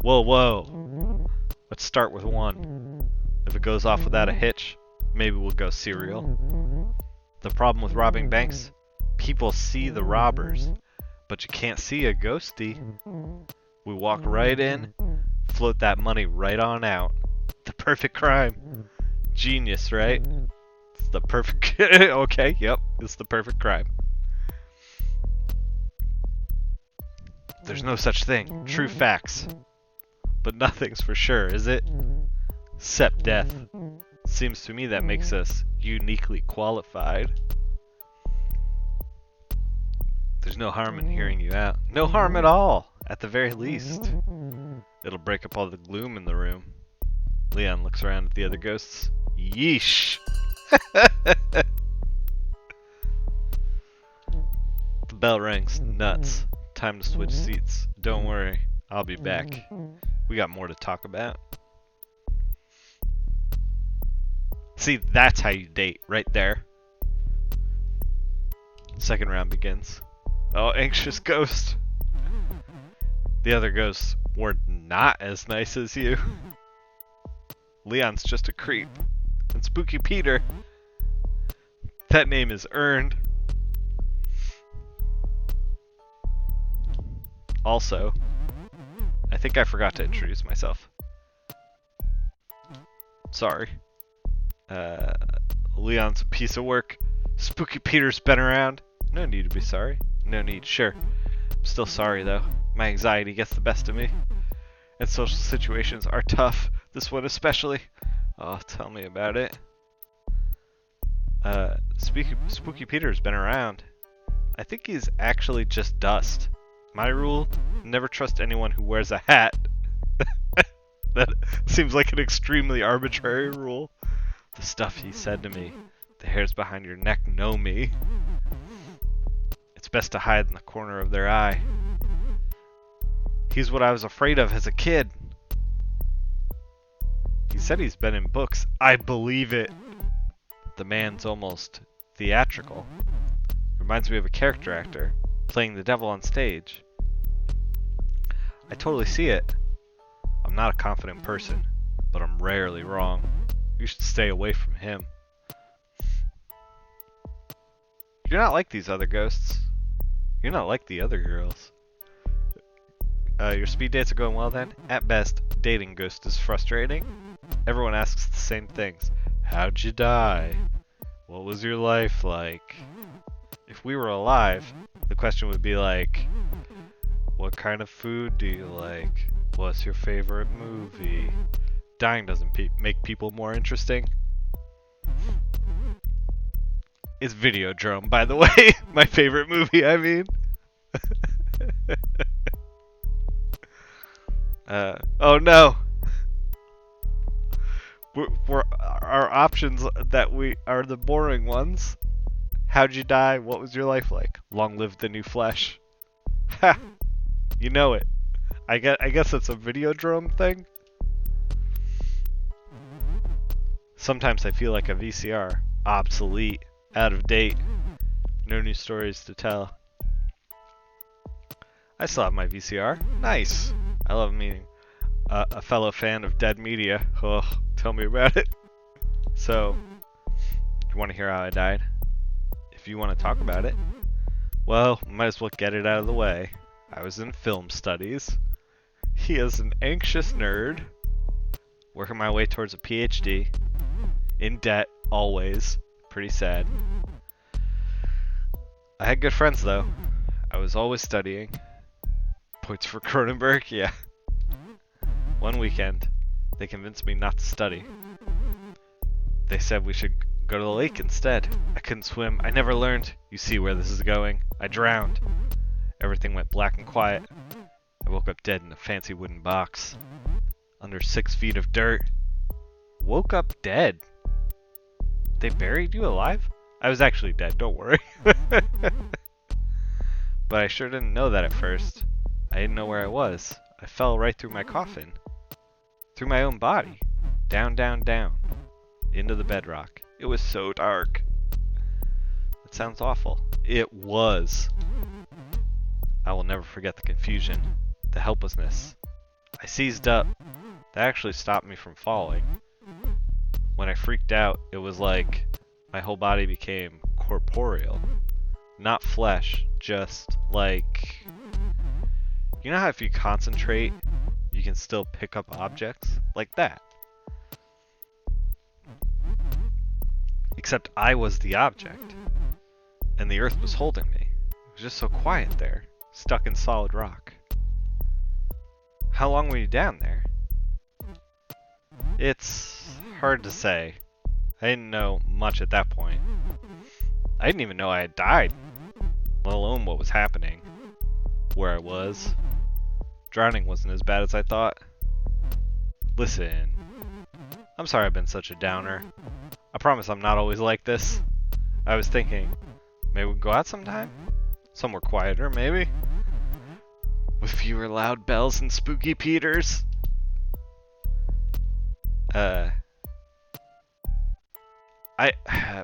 Whoa, whoa. Let's start with one. If it goes off without a hitch, maybe we'll go serial. The problem with robbing banks? People see the robbers, but you can't see a ghostie. We walk right in, float that money right on out. The perfect crime. Genius, right? It's the perfect... Okay, yep, it's the perfect crime. There's no such thing. True facts. But nothing's for sure, is it? Except death. Seems to me that makes us uniquely qualified. There's no harm in hearing you out. No harm at all, at the very least. It'll break up all the gloom in the room. Leon looks around at the other ghosts. Yeesh! The bell rings. Nuts. Time to switch seats. Don't worry, I'll be back. We got more to talk about. See, that's how you date, right there. Second round begins. Oh, anxious ghost. The other ghosts were not as nice as you. Leon's just a creep. And Spooky Peter, that name is earned. Also, I think I forgot to introduce myself. Sorry. Leon's a piece of work. Spooky Peter's been around. No need to be sorry. No need, sure. I'm still sorry though. My anxiety gets the best of me. And social situations are tough. This one especially. Oh, tell me about it. Spooky Peter's been around. I think he's actually just dust. My rule, never trust anyone who wears a hat. That seems like an extremely arbitrary rule. The stuff he said to me. The hairs behind your neck know me. It's best to hide in the corner of their eye. He's what I was afraid of as a kid. He said he's been in books. I believe it. The man's almost theatrical. Reminds me of a character actor playing the devil on stage. I totally see it. I'm not a confident person, but I'm rarely wrong. You should stay away from him. You're not like these other ghosts. You're not like the other girls. Your speed dates are going well then? At best, dating ghost is frustrating. Everyone asks the same things. How'd you die? What was your life like? If we were alive, the question would be like, what kind of food do you like? What's your favorite movie? Dying doesn't make people more interesting. It's Videodrome, by the way. My favorite movie, I mean. Oh no. Our options that we are the boring ones. How'd you die? What was your life like? Long live the new flesh. Ha! You know it. I guess it's a Videodrome thing. Sometimes I feel like a VCR. Obsolete. Out of date. No new stories to tell. I still have my VCR. Nice. I love meeting a fellow fan of dead media. Oh, tell me about it. So, you want to hear how I died? If you want to talk about it, well, might as well get it out of the way. I was in film studies. He is an anxious nerd. Working my way towards a PhD. In debt, always. Pretty sad. I had good friends, though. I was always studying. Points for Cronenberg? Yeah. One weekend, they convinced me not to study. They said we should go to the lake instead. I couldn't swim. I never learned. You see where this is going. I drowned. Everything went black and quiet. I woke up dead in a fancy wooden box. Under 6 feet of dirt. Woke up dead. They buried you alive? I was actually dead, don't worry. But I sure didn't know that at first. I didn't know where I was. I fell right through my coffin. Through my own body. Down, down, down. Into the bedrock. It was so dark. It sounds awful. It was. I will never forget the confusion. The helplessness. I seized up. That actually stopped me from falling. When I freaked out, it was like my whole body became corporeal. Not flesh, just like... You know how if you concentrate, you can still pick up objects? Like that. Except I was the object. And the earth was holding me. It was just so quiet there, stuck in solid rock. How long were you down there? It's hard to say. I didn't know much at that point. I didn't even know I had died, let alone what was happening, where I was. Drowning wasn't as bad as I thought. Listen, I'm sorry I've been such a downer. I promise I'm not always like this. I was thinking, maybe we can go out sometime? Somewhere quieter, maybe? With fewer loud bells and spooky Peters.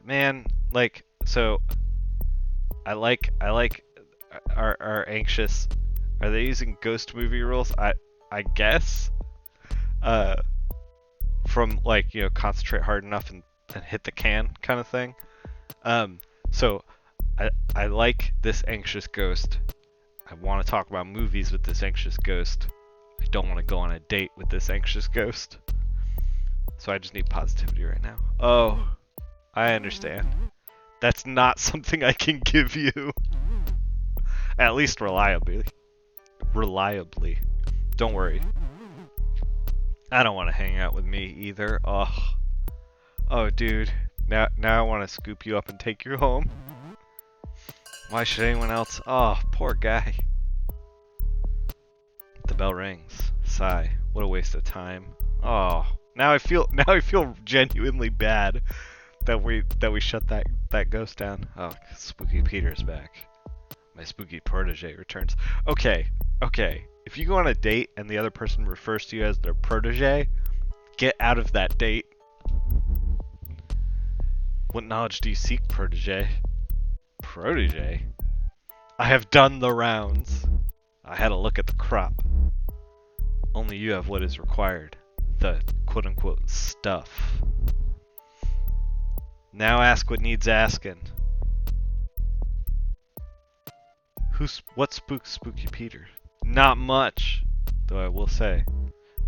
Man, like, so, I like our anxious, are they using ghost movie rules? I guess, from like, you know, concentrate hard enough and hit the can kind of thing. So, I like this anxious ghost. I want to talk about movies with this anxious ghost. I don't want to go on a date with this anxious ghost. So I just need positivity right now. Oh, I understand. That's not something I can give you. At least reliably. Reliably. Don't worry. I don't want to hang out with me either. Oh, dude. Now I want to scoop you up and take you home. Why should anyone else? Oh, poor guy. The bell rings. Sigh. What a waste of time. Oh, now I feel genuinely bad that we shut that ghost down. Oh, Spooky Peter's back. My spooky protege returns. Okay. If you go on a date and the other person refers to you as their protege, get out of that date. What knowledge do you seek, protege? Protege? I have done the rounds. I had a look at the crop. Only you have what is required. The quote-unquote stuff. Now ask what needs asking. What spooks Spooky Peter? Not much, though I will say,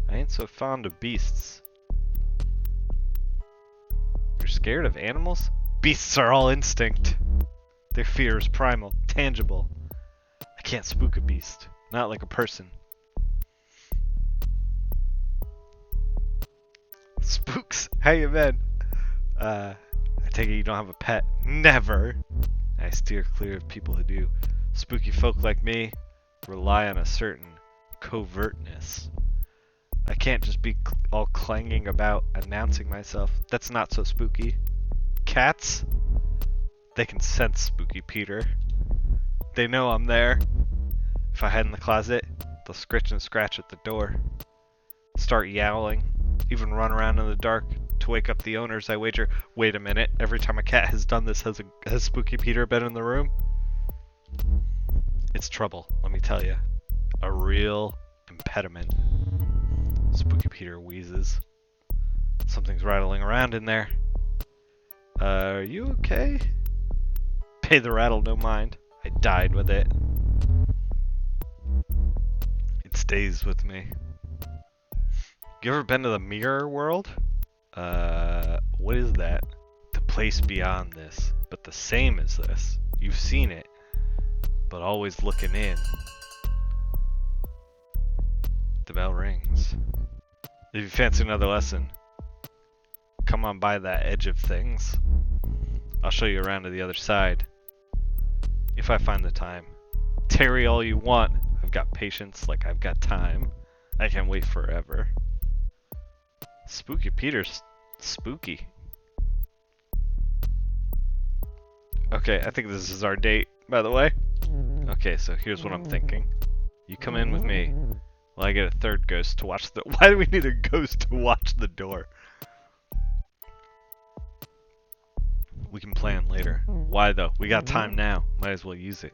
I ain't so fond of beasts. You're scared of animals? Beasts are all instinct. Their fear is primal, tangible. I can't spook a beast, not like a person. Spooks, how you been? I take it you don't have a pet. Never! I steer clear of people who do. Spooky folk like me rely on a certain covertness. I can't just be all clanging about announcing myself. That's not so spooky. Cats? They can sense Spooky Peter. They know I'm there. If I hide in the closet, they'll scritch and scratch at the door. Start yowling. Even run around in the dark to wake up the owners, I wager. Wait a minute, every time a cat has done this, has Spooky Peter been in the room? It's trouble, let me tell you. A real impediment. Spooky Peter wheezes. Something's rattling around in there. Are you okay? Pay the rattle no mind. I died with it. It stays with me. You ever been to the mirror world? What is that? The place beyond this, but the same as this. You've seen it, but always looking in. The bell rings. If you fancy another lesson, come on by that edge of things. I'll show you around to the other side. If I find the time. Tarry all you want. I've got patience like I've got time. I can wait forever. Spooky Peter's spooky. Okay, I think this is our date, by the way. Okay, so here's what I'm thinking. You come in with me. Well, I get a third ghost to watch the... Why do we need a ghost to watch the door? We can plan later. Why though? We got time now. Might as well use it.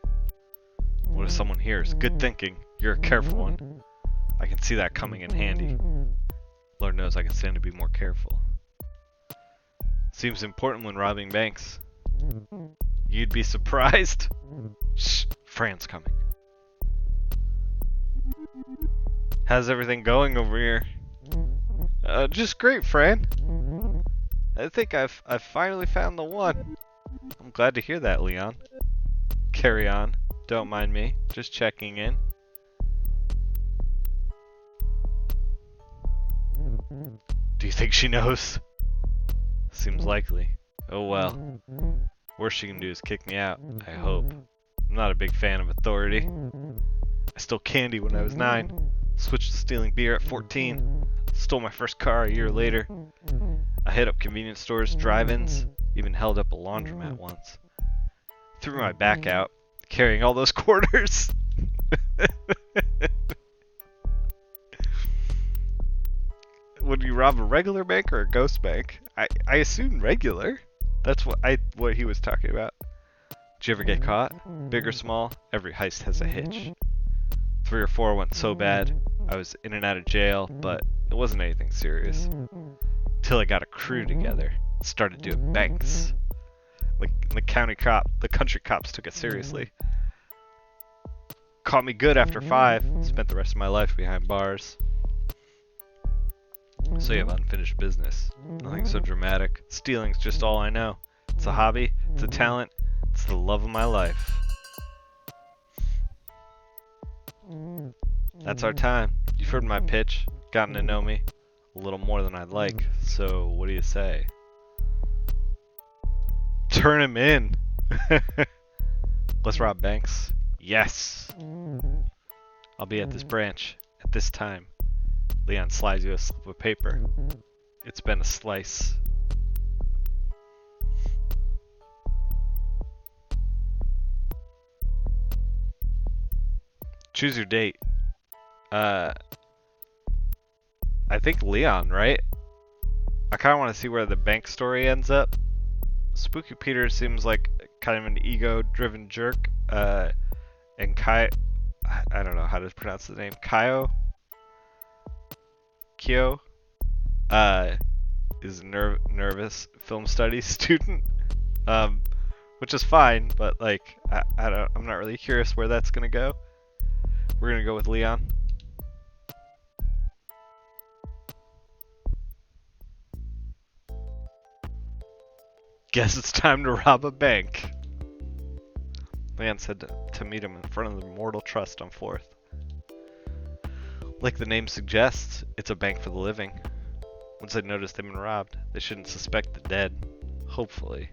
What if someone hears? Good thinking. You're a careful one. I can see that coming in handy. Lord knows I can stand to be more careful. Seems important when robbing banks. You'd be surprised. Shh, Fran's coming. How's everything going over here? Just great, Fran. I think I've finally found the one. I'm glad to hear that, Leon. Carry on. Don't mind me. Just checking in. Do you think she knows? Seems likely. Oh well. Worst she can do is kick me out, I hope. I'm not a big fan of authority. I stole candy when I was 9. Switched to stealing beer at 14. Stole my first car a year later. I hit up convenience stores, drive-ins, even held up a laundromat once. Threw my back out, carrying all those quarters. Would you rob a regular bank or a ghost bank? I assume regular. That's what he was talking about. Did you ever get caught? Big or small, every heist has a hitch. 3 or 4 went so bad, I was in and out of jail, but it wasn't anything serious. Till I got a crew together and started doing banks. Like the country cops took it seriously. Caught me good after 5. Spent the rest of my life behind bars. So you have unfinished business. Nothing so dramatic. Stealing's just all I know. It's a hobby, it's a talent, it's the love of my life. That's our time. You've heard my pitch, gotten to know me a little more than I'd like, so what do you say? Turn him in! Let's rob banks. Yes! I'll be at this branch, at this time. Leon slides you a slip of paper. It's been a slice. Choose your date. I think Leon, right? I kind of want to see where the bank story ends up. Spooky Peter seems like kind of an ego-driven jerk. And I don't know how to pronounce the name. Kyo is a nervous film studies student, which is fine, but like I'm not really curious where that's gonna go. We're gonna go with Leon. Guess it's time to rob a bank. Leon said to meet him in front of the Mortal Trust on 4th. Like the name suggests, it's a bank for the living. Once they notice they've been robbed, they shouldn't suspect the dead. Hopefully.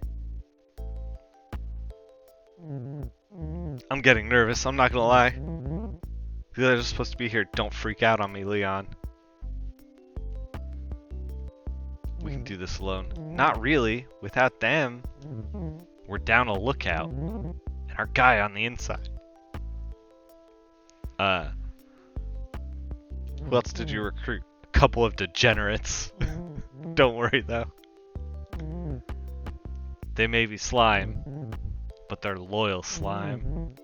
I'm getting nervous, I'm not gonna lie. The others are supposed to be here. Don't freak out on me, Leon. We can do this alone. Not really. Without them, we're down a lookout. And our guy on the inside. Who else did you recruit? A couple of degenerates. Don't worry, though. They may be slime, but they're loyal slime.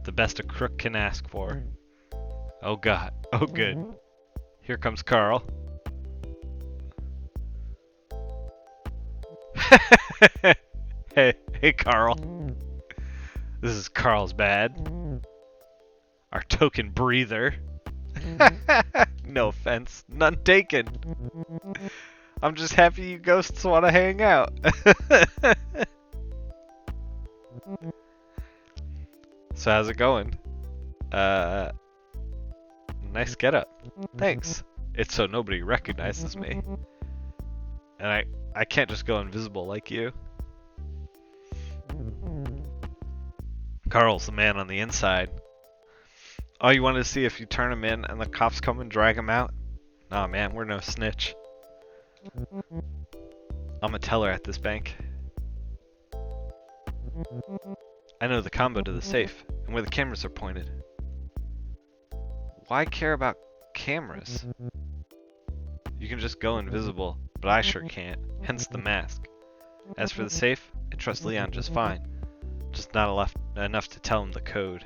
The best a crook can ask for. Oh god. Oh good. Here comes Carl. Hey Carl. This is Carl's bad. Our token breather. No offense. None taken. I'm just happy you ghosts want to hang out. So how's it going? Nice getup. Thanks. It's so nobody recognizes me. And I can't just go invisible like you. Carl's the man on the inside. Oh, you wanted to see if you turn him in and the cops come and drag him out? Nah, man, we're no snitch. I'm a teller at this bank. I know the combo to the safe and where the cameras are pointed. Why care about cameras? You can just go invisible, but I sure can't, hence the mask. As for the safe, I trust Leon just fine. Just not enough to tell him the code.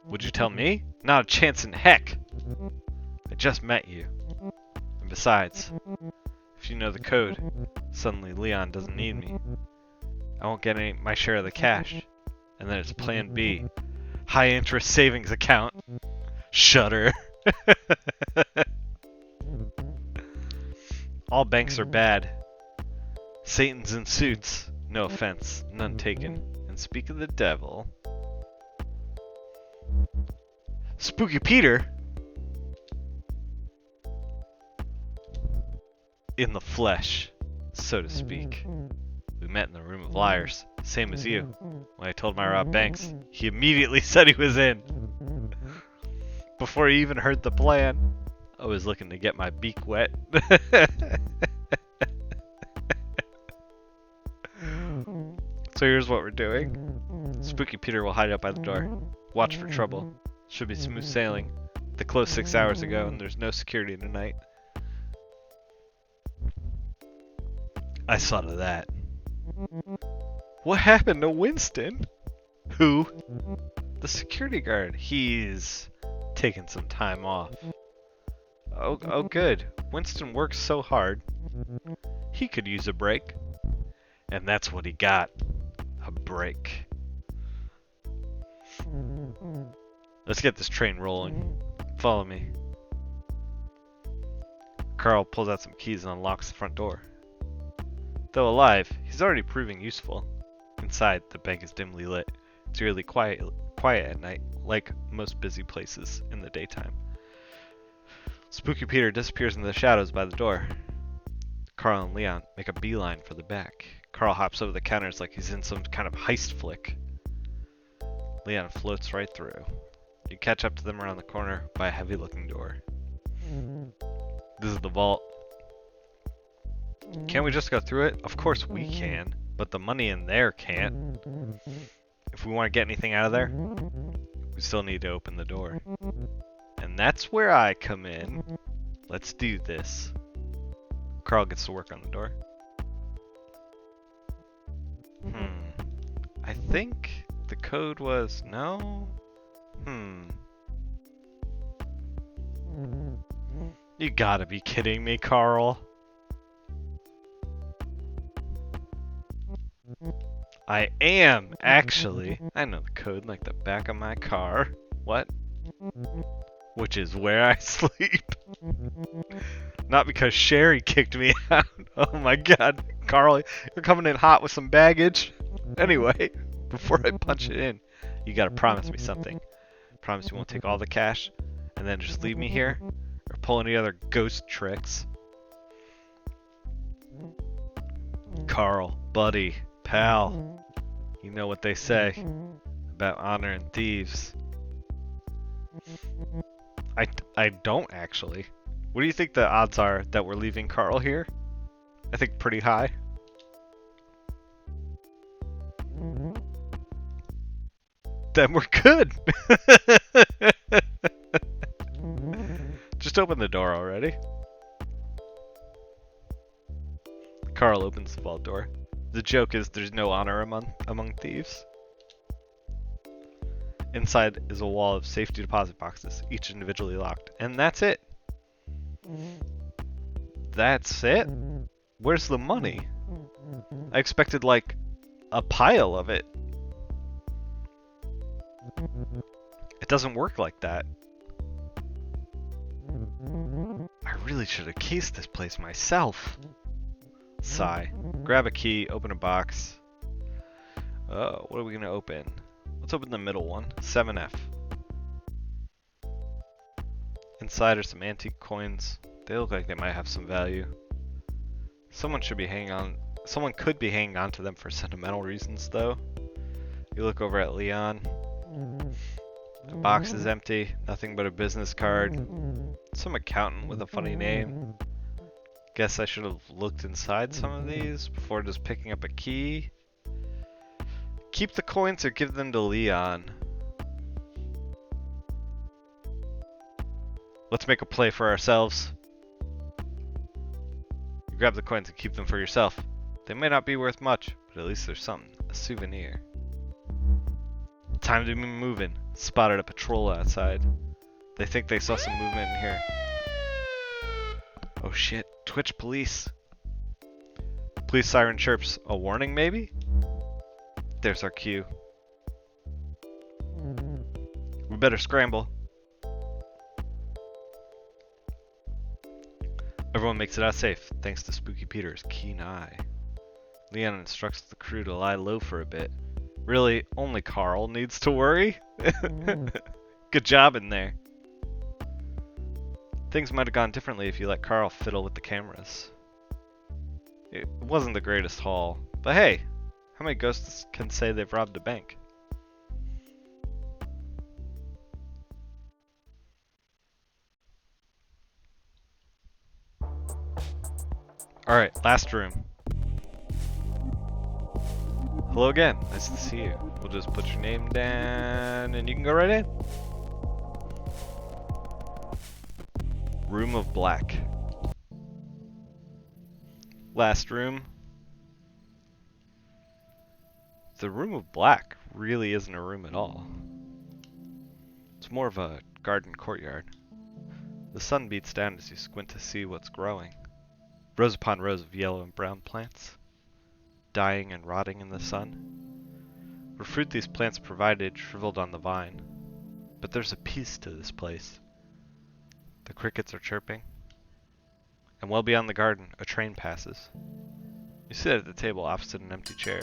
Would you tell me? Not a chance in heck! I just met you. And besides, if you know the code, suddenly Leon doesn't need me. I won't get my share of the cash. And then it's plan B. High interest savings account. Shudder. All banks are bad. Satan's in suits. No offense. None taken. And speak of the devil. Spooky Peter? In the flesh, so to speak. We met in the room of liars, same as you. When I told him I robbed banks, he immediately said he was in. Before he even heard the plan, I was looking to get my beak wet. So here's what we're doing. Spooky Peter will hide out by the door. Watch for trouble. Should be smooth sailing. They closed 6 hours ago and there's no security tonight. I saw to that. What happened to Winston? Who? The security guard. He's taking some time off. Oh good. Winston works so hard. He could use a break. And that's what he got. A break. Let's get this train rolling. Follow me. Carl pulls out some keys and unlocks the front door. Though alive, he's already proving useful. Inside, the bank is dimly lit. It's really quiet at night, like most busy places in the daytime. Spooky Peter disappears into the shadows by the door. Carl and Leon make a beeline for the back. Carl hops over the counters like he's in some kind of heist flick. Leon floats right through. You catch up to them around the corner by a heavy-looking door. This is the vault. Can't we just go through it? Of course we can, but the money in there can't. If we want to get anything out of there, we still need to open the door. And that's where I come in. Let's do this. Carl gets to work on the door. I think the code was no. You gotta be kidding me, Carl. I am, actually. I know the code like the back of my car. What? Which is where I sleep. Not because Sherry kicked me out. Oh my god. Carl, you're coming in hot with some baggage. Anyway, before I punch it in, you gotta promise me something. Promise you won't take all the cash, and then just leave me here, or pull any other ghost tricks. Carl, buddy, pal. You know what they say about honor and thieves. I don't actually. What do you think the odds are that we're leaving Carl here? I think pretty high. Then we're good. Just open the door already. Carl opens the vault door. The joke is there's no honor among thieves. Inside is a wall of safety deposit boxes, each individually locked. And that's it. That's it? Where's the money? I expected like a pile of it. It doesn't work like that. I really should have cased this place myself. Sigh. Grab a key, open a box. Oh, what are we gonna open? Let's open the middle one, 7F. Inside are some antique coins. They look like they might have some value. Someone could be hanging on to them for sentimental reasons though. You look over at Leon. The box is empty, nothing but a business card. Some accountant with a funny name. Guess I should have looked inside some of these before just picking up a key. Keep the coins or give them to Leon. Let's make a play for ourselves. You grab the coins and keep them for yourself. They may not be worth much, but at least there's something. A souvenir. Time to be moving. Spotted a patrol outside. They think they saw some movement in here. Oh shit. Twitch police. Police siren chirps. A warning maybe? There's our cue. We better scramble. Everyone makes it out safe, thanks to Spooky Peter's keen eye. Leon instructs the crew to lie low for a bit. Really, only Carl needs to worry? Good job in there. Things might have gone differently if you let Carl fiddle with the cameras. It wasn't the greatest haul, but hey, how many ghosts can say they've robbed a bank? Alright, last room. Hello again, nice to see you. We'll just put your name down and you can go right in. Room of Black. Last room. The Room of Black really isn't a room at all. It's more of a garden courtyard. The sun beats down as you squint to see what's growing. Rows upon rows of yellow and brown plants, dying and rotting in the sun. For fruit these plants provided shriveled on the vine. But there's a peace to this place. The crickets are chirping, and well beyond the garden, a train passes. You sit at the table opposite an empty chair.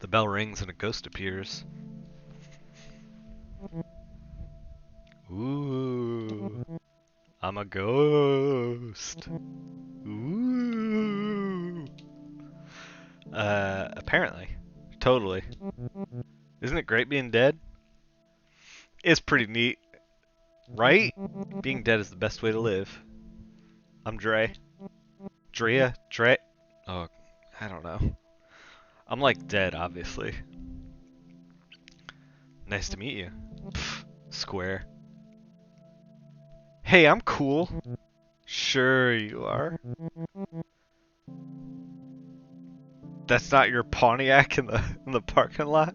The bell rings and a ghost appears. Ooh, I'm a ghost. Ooh. Apparently. Totally. Isn't it great being dead? It's pretty neat. Right? Being dead is the best way to live. I'm Dre. Drea? Dre? Oh, I don't know. I'm like dead, obviously. Nice to meet you. Pfft, square. Hey, I'm cool. Sure you are. That's not your Pontiac in the parking lot?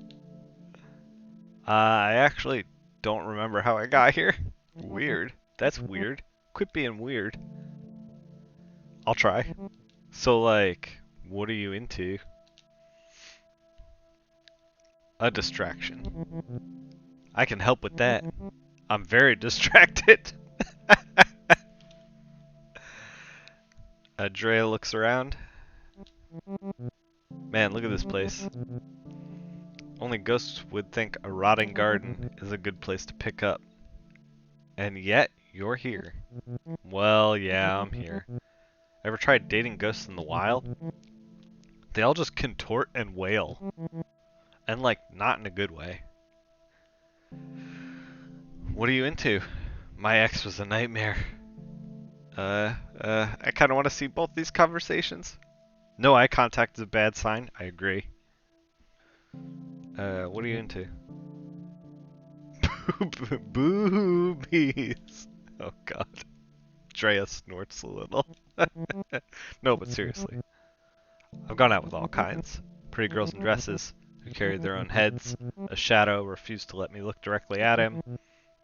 I actually don't remember how I got here. Weird. That's weird. Quit being weird. I'll try. So, like, what are you into? A distraction. I can help with that. I'm very distracted. Drea looks around. Man, look at this place. Only ghosts would think a rotting garden is a good place to pick up. And yet, you're here. Well, yeah, I'm here. Ever tried dating ghosts in the wild? They all just contort and wail. And, like, not in a good way. What are you into? My ex was a nightmare. I kind of want to see both these conversations. No eye contact is a bad sign. I agree. What are you into? Boobies. Oh god. Drea snorts a little. No, but seriously. I've gone out with all kinds. Pretty girls in dresses, who carry their own heads. A shadow refused to let me look directly at him.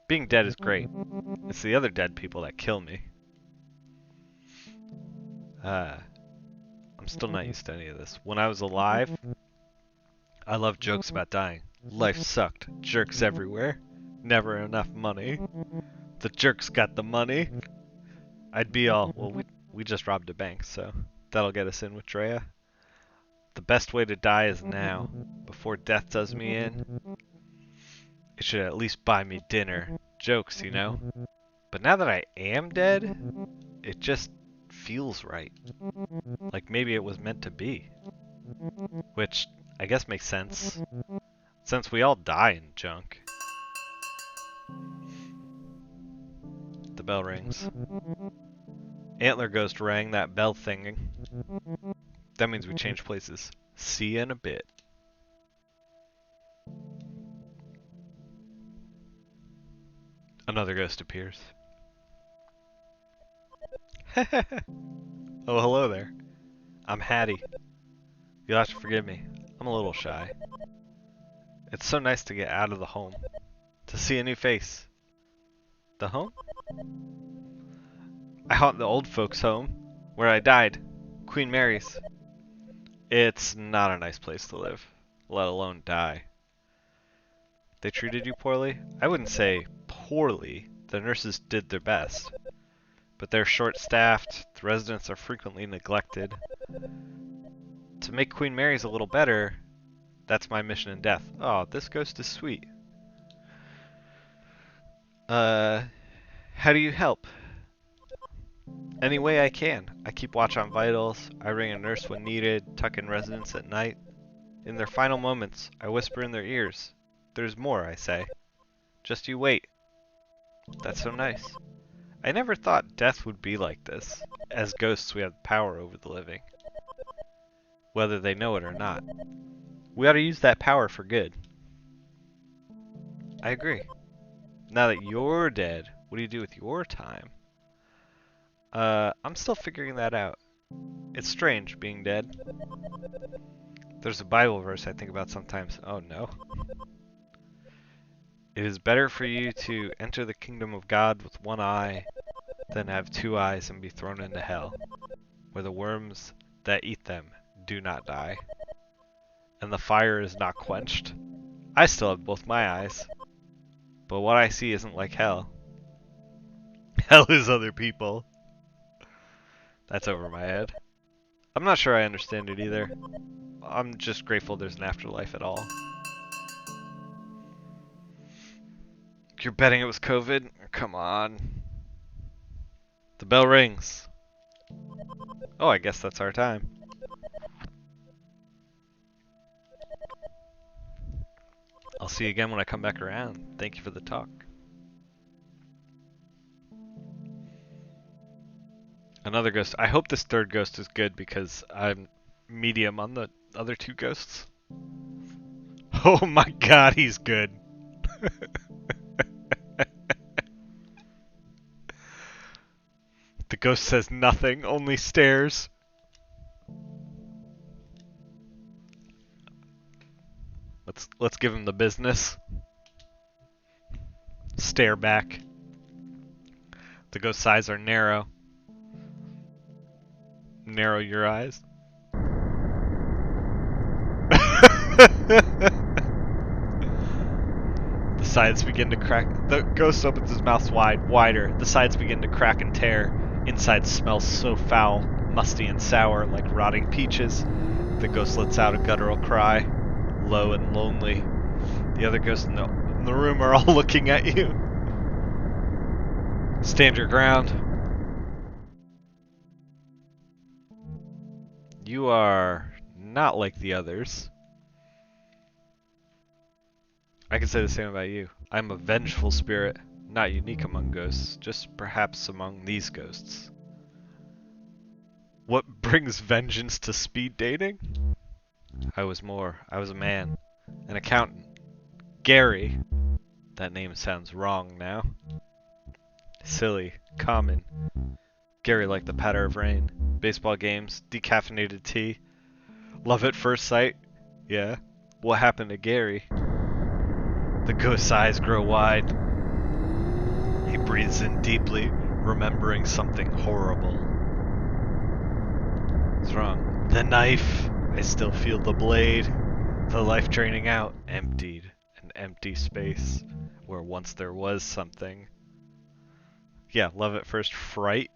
Being dead is great. It's the other dead people that kill me. I'm still not used to any of this. When I was alive, I loved jokes about dying. Life sucked. Jerks everywhere. Never enough money. The jerks got the money. I'd be all, well, we just robbed a bank, so that'll get us in with Drea. The best way to die is now, before death does me in. It should at least buy me dinner. Jokes, you know? But now that I am dead, it just feels right. Like maybe it was meant to be. Which I guess makes sense, since we all die in junk. The bell rings. Antler Ghost rang that bell thinging. That means we change places. See you in a bit. Another ghost appears. Oh, hello there. I'm Hattie. You'll have to forgive me. I'm a little shy. It's so nice to get out of the home. To see a new face. The home? I haunt the old folks' home, where I died. Queen Mary's. It's not a nice place to live, let alone die. They treated you poorly? I wouldn't say poorly. The nurses did their best. But they're short-staffed, the residents are frequently neglected. To make Queen Mary's a little better, that's my mission in death. Oh, this ghost is sweet. How do you help? Any way I can. I keep watch on vitals, I ring a nurse when needed, tuck in residents at night. In their final moments, I whisper in their ears. There's more, I say. Just you wait. That's so nice. I never thought death would be like this. As ghosts, we have power over the living. Whether they know it or not. We ought to use that power for good. I agree. Now that you're dead, what do you do with your time? I'm still figuring that out. It's strange being dead. There's a Bible verse I think about sometimes. Oh no. It is better for you to enter the kingdom of God with one eye than have two eyes and be thrown into hell, where the worms that eat them do not die, and the fire is not quenched. I still have both my eyes, but what I see isn't like hell. Hell is other people. That's over my head. I'm not sure I understand it either. I'm just grateful there's an afterlife at all. You're betting it was COVID? Come on. The bell rings. Oh, I guess that's our time. I'll see you again when I come back around. Thank you for the talk. Another ghost. I hope this third ghost is good because I'm medium on the other two ghosts. Oh my god, he's good. The ghost says nothing, only stares. Let's give him the business. Stare back. The ghost's eyes are narrow. Narrow your eyes. The sides begin to crack. The ghost opens his mouth wider. The sides begin to crack and tear. Inside smells so foul, musty and sour, like rotting peaches. The ghost lets out a guttural cry, low and lonely. The other ghosts in the room are all looking at you. Stand your ground. You are not like the others. I can say the same about you. I'm a vengeful spirit, not unique among ghosts, just perhaps among these ghosts. What brings vengeance to speed dating? I was more. I was a man. An accountant. Gary. That name sounds wrong now. Silly. Common. Gary like the patter of rain. Baseball games. Decaffeinated tea. Love at first sight. Yeah. What happened to Gary? The ghost's eyes grow wide. He breathes in deeply, remembering something horrible. What's wrong? The knife! I still feel the blade. The life draining out, emptied. An empty space where once there was something. Yeah, love at first fright.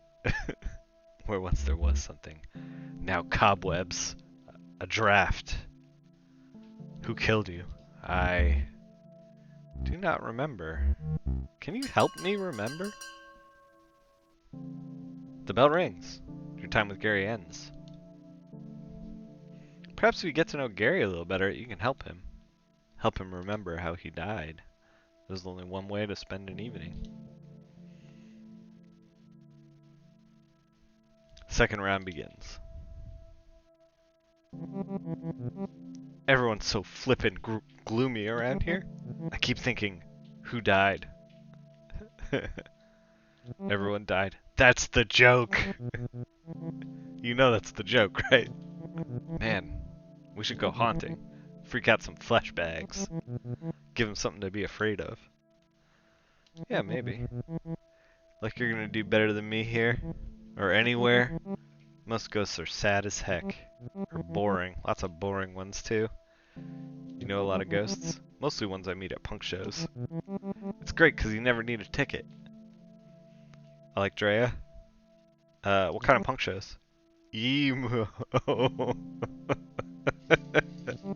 Where once there was something. Now cobwebs. A draft. Who killed you? I do not remember. Can you help me remember? The bell rings. Your time with Gary ends. Perhaps if you get to know Gary a little better, you can help him. Help him remember how he died. There's only one way to spend an evening. Second round begins. Everyone's so flippin' gloomy around here. I keep thinking, who died? Everyone died. That's the joke! You know that's the joke, right? Man, we should go haunting. Freak out some flesh bags. Give them something to be afraid of. Yeah, maybe. Like you're gonna do better than me here? Or anywhere? Most ghosts are sad as heck. Or boring. Lots of boring ones too. You know a lot of ghosts? Mostly ones I meet at punk shows. It's great because you never need a ticket. I like Drea. What kind of punk shows? Emo.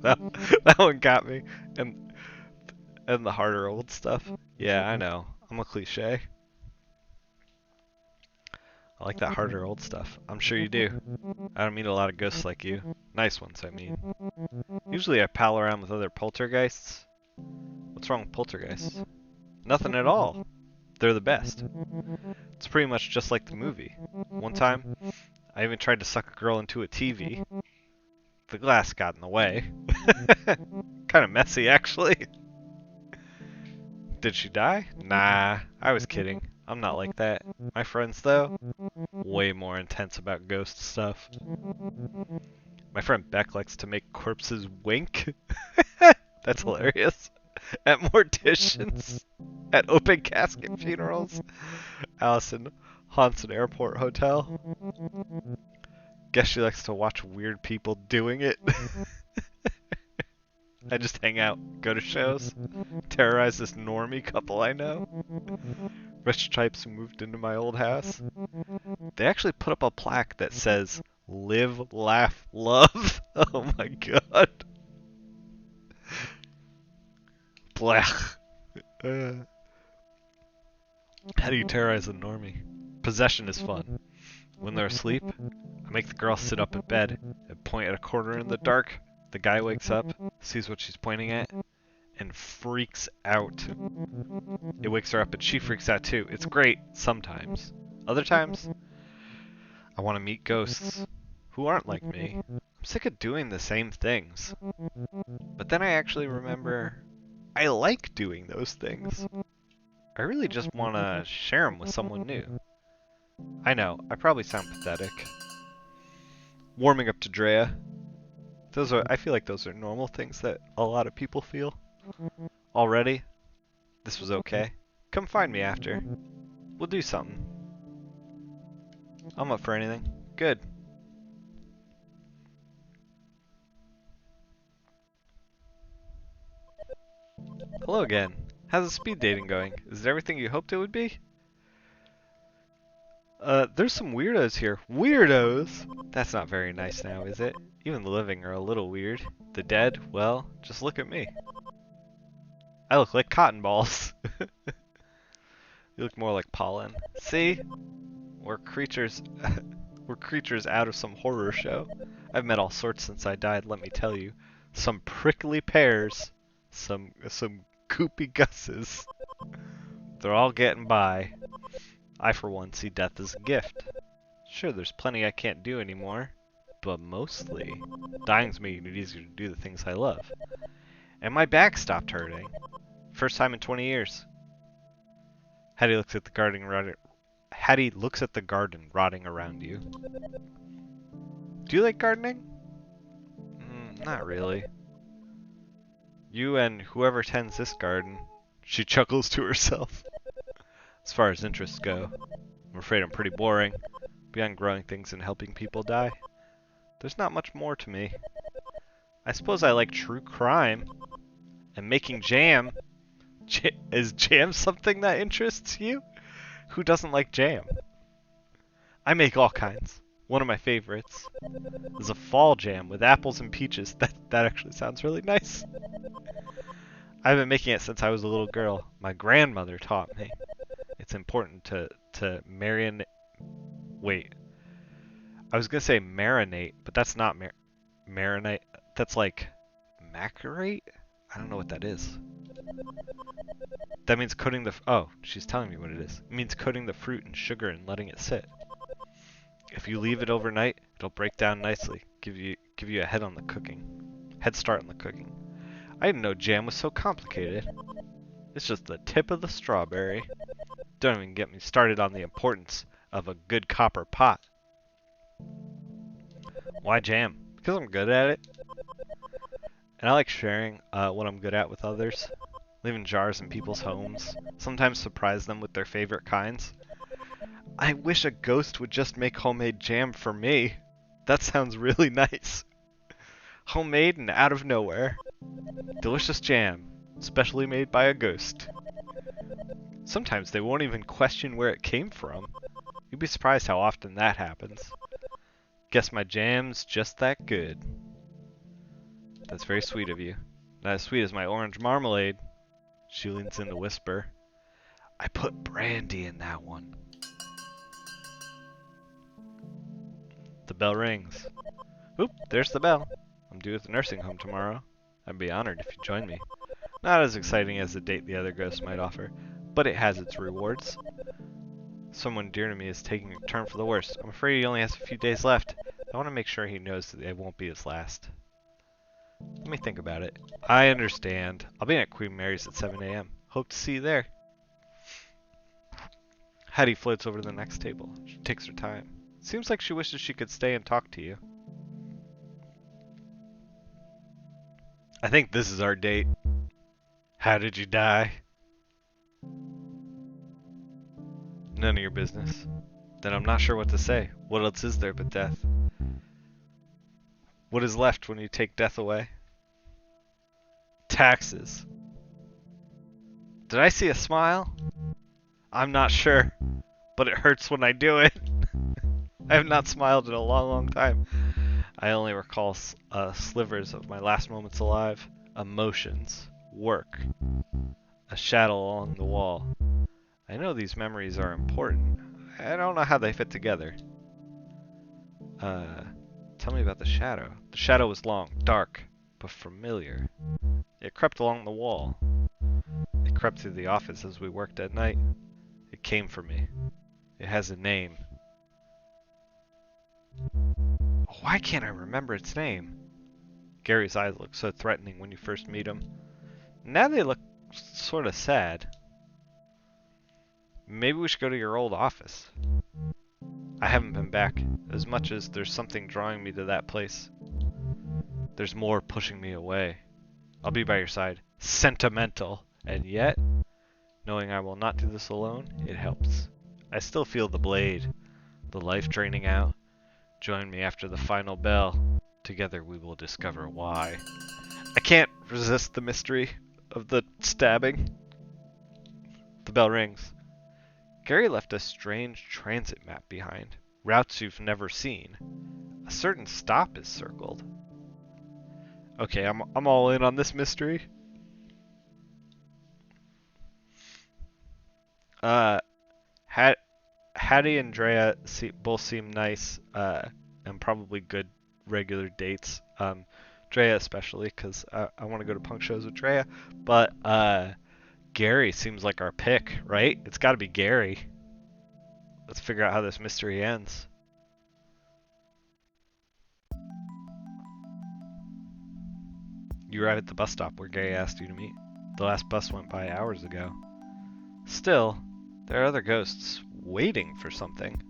that one got me. And the harder old stuff. Yeah, I know. I'm a cliche. I like that harder old stuff. I'm sure you do. I don't meet a lot of ghosts like you. Nice ones, I mean. Usually I pal around with other poltergeists. What's wrong with poltergeists? Nothing at all. They're the best. It's pretty much just like the movie. One time, I even tried to suck a girl into a TV. The glass got in the way. Kind of messy, actually. Did she die? Nah, I was kidding. I'm not like that. My friends, though, way more intense about ghost stuff. My friend Beck likes to make corpses wink. That's hilarious. At morticians. At open casket funerals. Allison haunts an airport hotel. Guess she likes to watch weird people doing it. I just hang out, go to shows, terrorize this normie couple I know. Rich types who moved into my old house. They actually put up a plaque that says, "Live, laugh, love." Oh my god. Blech. How do you terrorize a normie? Possession is fun. When they're asleep, I make the girl sit up in bed and point at a corner in the dark. The guy wakes up, sees what she's pointing at, and freaks out. It wakes her up and she freaks out too. It's great sometimes. Other times, I want to meet ghosts who aren't like me. I'm sick of doing the same things. But then I actually remember I like doing those things. I really just want to share them with someone new. I know, I probably sound pathetic. Warming up to Drea. I feel like those are normal things that a lot of people feel. Already? This was okay. Come find me after. We'll do something. I'm up for anything. Good. Hello again. How's the speed dating going? Is it everything you hoped it would be? There's some weirdos here. Weirdos? That's not very nice now, is it? Even the living are a little weird. The dead, well, just look at me. I look like cotton balls. You look more like pollen. See? We're creatures we're creatures out of some horror show. I've met all sorts since I died, let me tell you. Some prickly pears, some goopy gusses. They're all getting by. I for one see death as a gift. Sure, there's plenty I can't do anymore, but mostly dying's making it easier to do the things I love. And my back stopped hurting. First time in 20 years. Hattie looks at the garden rotting around you. Do you like gardening? Not really. You and whoever tends this garden. She chuckles to herself. As far as interests go, I'm afraid I'm pretty boring. Beyond growing things and helping people die, there's not much more to me. I suppose I like true crime and making jam. Is jam something that interests you? Who doesn't like jam? I make all kinds. One of my favorites is a fall jam with apples and peaches. That actually sounds really nice. I've been making it since I was a little girl. My grandmother taught me. It's important to marinate. Wait. I was gonna say marinate, but that's not marinate. That's like macerate? I don't know what that is. That means coating the... Oh, she's telling me what it is. It means coating the fruit in sugar and letting it sit. If you leave it overnight, it'll break down nicely. Give you a head start on the cooking. I didn't know jam was so complicated. It's just the tip of the strawberry. Don't even get me started on the importance of a good copper pot. Why jam? Because I'm good at it. And I like sharing what I'm good at with others. Leaving jars in people's homes. Sometimes surprise them with their favorite kinds. I wish a ghost would just make homemade jam for me. That sounds really nice. Homemade and out of nowhere. Delicious jam, specially made by a ghost. Sometimes they won't even question where it came from. You'd be surprised how often that happens. Guess my jam's just that good. That's very sweet of you. Not as sweet as my orange marmalade. She leans in to whisper. I put brandy in that one. The bell rings. Oop, there's the bell. I'm due at the nursing home tomorrow. I'd be honored if you join me. Not as exciting as the date the other ghosts might offer, but it has its rewards. Someone dear to me is taking a turn for the worse. I'm afraid he only has a few days left. I want to make sure he knows that it won't be his last. Let me think about it. I understand. I'll be at Queen Mary's at 7 a.m. Hope to see you there. Hattie floats over to the next table. She takes her time. Seems like she wishes she could stay and talk to you. I think this is our date. How did you die? None of your business. Then I'm not sure what to say. What else is there but death? What is left when you take death away? Taxes. Did I see a smile? I'm not sure, but it hurts when I do it. I have not smiled in a long, long time. I only recall slivers of my last moments alive. Emotions. Work. A shadow along the wall. I know these memories are important. I don't know how they fit together. Tell me about the shadow. The shadow was long, dark, but familiar. It crept along the wall. It crept through the office as we worked at night. It came for me. It has a name. Why can't I remember its name? Gary's eyes look so threatening when you first meet him. Now they look sort of sad. Maybe we should go to your old office. I haven't been back. As much as there's something drawing me to that place, there's more pushing me away. I'll be by your side. Sentimental. And yet, knowing I will not do this alone, it helps. I still feel the blade, the life draining out. Join me after the final bell. Together we will discover why. I can't resist the mystery of the stabbing. The bell rings. Gary left a strange transit map behind. Routes you've never seen. A certain stop is circled. Okay, I'm all in on this mystery. Hattie and Drea both seem nice and probably good regular dates. Drea especially because I want to go to punk shows with Drea. But Gary seems like our pick, right? It's got to be Gary. Let's figure out how this mystery ends. You arrive at the bus stop where Gary asked you to meet. The last bus went by hours ago. Still, there are other ghosts waiting for something.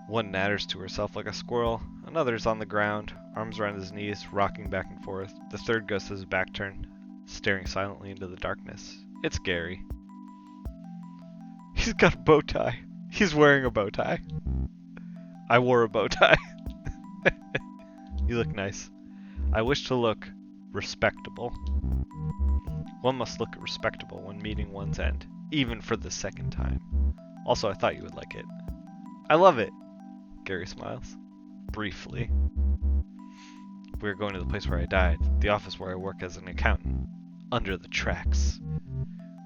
One natters to herself like a squirrel, another's on the ground, arms around his knees, rocking back and forth. The third ghost has his back turned, staring silently into the darkness. It's Gary. He's got a bow tie. He's wearing a bow tie. I wore a bow tie. You look nice. I wish to look respectable. One must look respectable when meeting one's end, even for the second time. Also, I thought you would like it. I love it. Gary smiles. Briefly. We're going to the place where I died, the office where I work as an accountant. Under the tracks.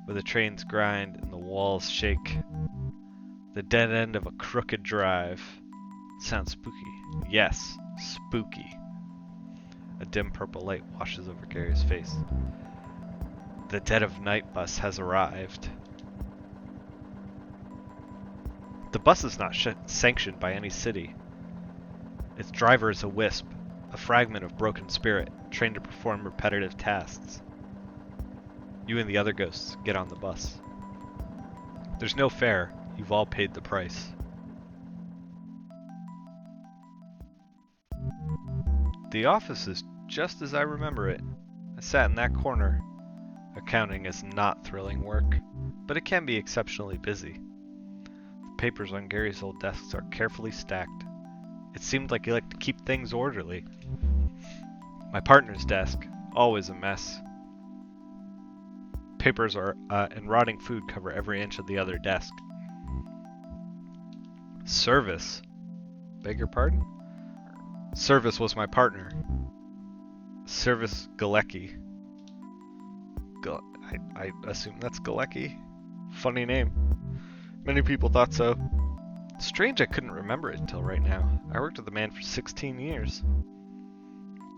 Where the trains grind and the walls shake. The dead end of a crooked drive. Sounds spooky. Yes, spooky. A dim purple light washes over Gary's face. The dead of night bus has arrived. The bus is not sanctioned by any city. Its driver is a wisp, a fragment of broken spirit, trained to perform repetitive tasks. You and the other ghosts get on the bus. There's no fare. You've all paid the price. The office is just as I remember it. I sat in that corner. Accounting is not thrilling work, but it can be exceptionally busy. The papers on Gary's old desks are carefully stacked. It seemed like he liked to keep things orderly. My partner's desk, always a mess. Papers and rotting food cover every inch of the other desk. Service. Beg your pardon? Service was my partner. Service Galecki. I assume that's Galecki. Funny name. Many people thought so. Strange I couldn't remember it until right now. I worked with the man for 16 years.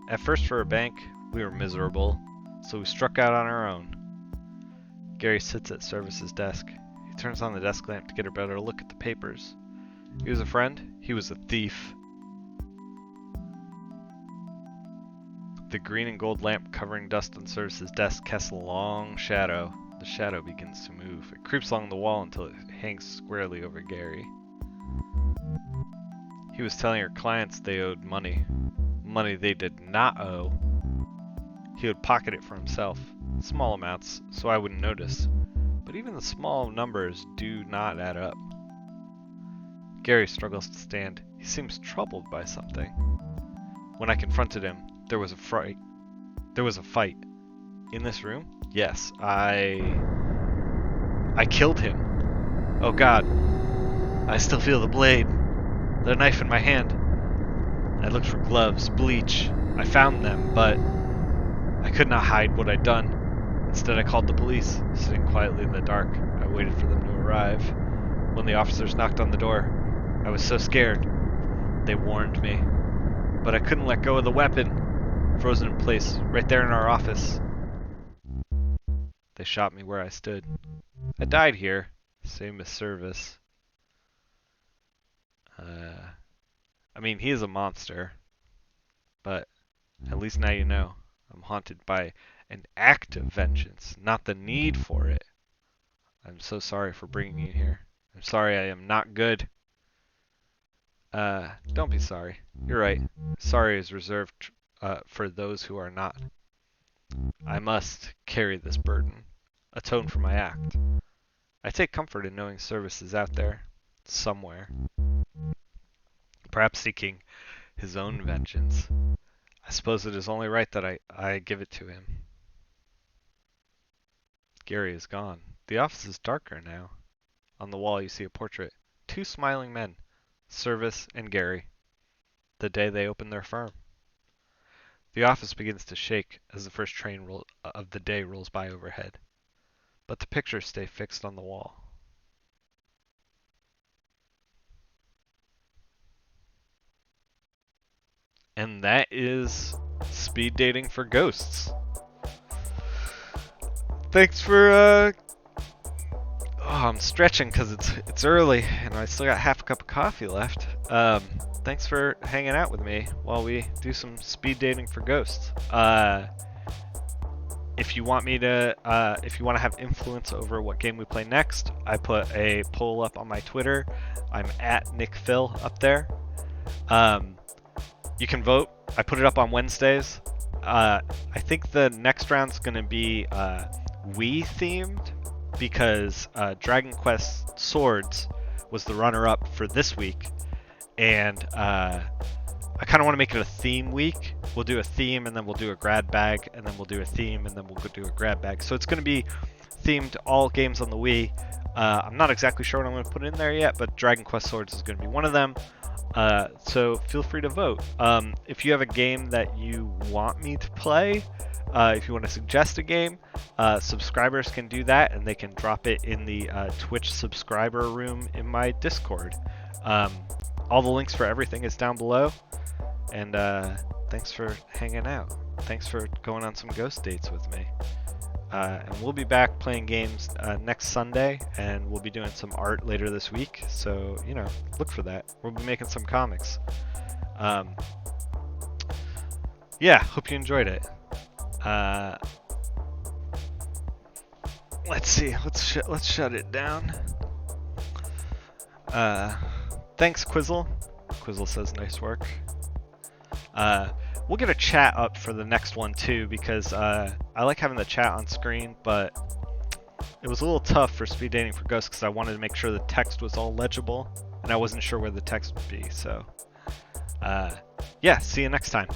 At first for a bank, we were miserable, so we struck out on our own. Gary sits at Service's desk. He turns on the desk lamp to get a better look at the papers. He was a friend. He was a thief. The green and gold lamp covering dust on Service's desk casts a long shadow. The shadow begins to move. It creeps along the wall until it hangs squarely over Gary. He was telling her clients they owed money. Money they did not owe. He would pocket it for himself. Small amounts, so I wouldn't notice. But even the small numbers do not add up. Gary struggles to stand. He seems troubled by something. When I confronted him, there was a fight. There was a fight. In this room? Yes, I killed him. Oh God. I still feel the blade. The knife in my hand. I looked for gloves, bleach. I found them, but I could not hide what I'd done. Instead, I called the police. Sitting quietly in the dark, I waited for them to arrive. When the officers knocked on the door, I was so scared. They warned me. But I couldn't let go of the weapon. Frozen in place, right there in our office. They shot me where I stood. I died here, same as Service. I mean, he is a monster, but at least now you know. I'm haunted by an act of vengeance, not the need for it. I'm so sorry for bringing you here. I'm sorry I am not good. Don't be sorry. You're right. Sorry is reserved for those who are not. I must carry this burden, atone for my act. I take comfort in knowing Service is out there, somewhere, perhaps seeking his own vengeance. I suppose it is only right that I give it to him. Gary is gone. The office is darker now. On the wall you see a portrait. Two smiling men, Service and Gary, the day they opened their firm. The office begins to shake as the first train of the day rolls by overhead, but the pictures stay fixed on the wall. And that is speed dating for ghosts. Thanks for I'm stretching because it's early and I still got half a cup of coffee left. Thanks for hanging out with me while we do some speed dating for ghosts. If you want me to, if you want to have influence over what game we play next, I put a poll up on my Twitter. I'm at Nickfil up there. You can vote. I put it up on Wednesdays. I think the next round's going to be Wii themed because Dragon Quest Swords was the runner-up for this week, and I kind of want to make it a theme week. We'll do a theme, and then we'll do a grab bag, and then we'll do a theme, and then we'll go do a grab bag. So it's going to be themed all games on the Wii. I'm not exactly sure what I'm going to put in there yet, but Dragon Quest Swords is going to be one of them. So feel free to vote. If you have a game that you want me to play, if you want to suggest a game, subscribers can do that, and they can drop it in the Twitch subscriber room in my Discord. All the links for everything is down below. And thanks for hanging out. Thanks for going on some ghost dates with me. And we'll be back playing games next Sunday, and we'll be doing some art later this week. So, you know, look for that. We'll be making some comics. Yeah, hope you enjoyed it. Let's see. Let's shut it down. Thanks, Quizzle. Quizzle says nice work. We'll get a chat up for the next one too, because I like having the chat on screen, but it was a little tough for speed dating for ghosts because I wanted to make sure the text was all legible, and I wasn't sure where the text would be. So, yeah, see you next time.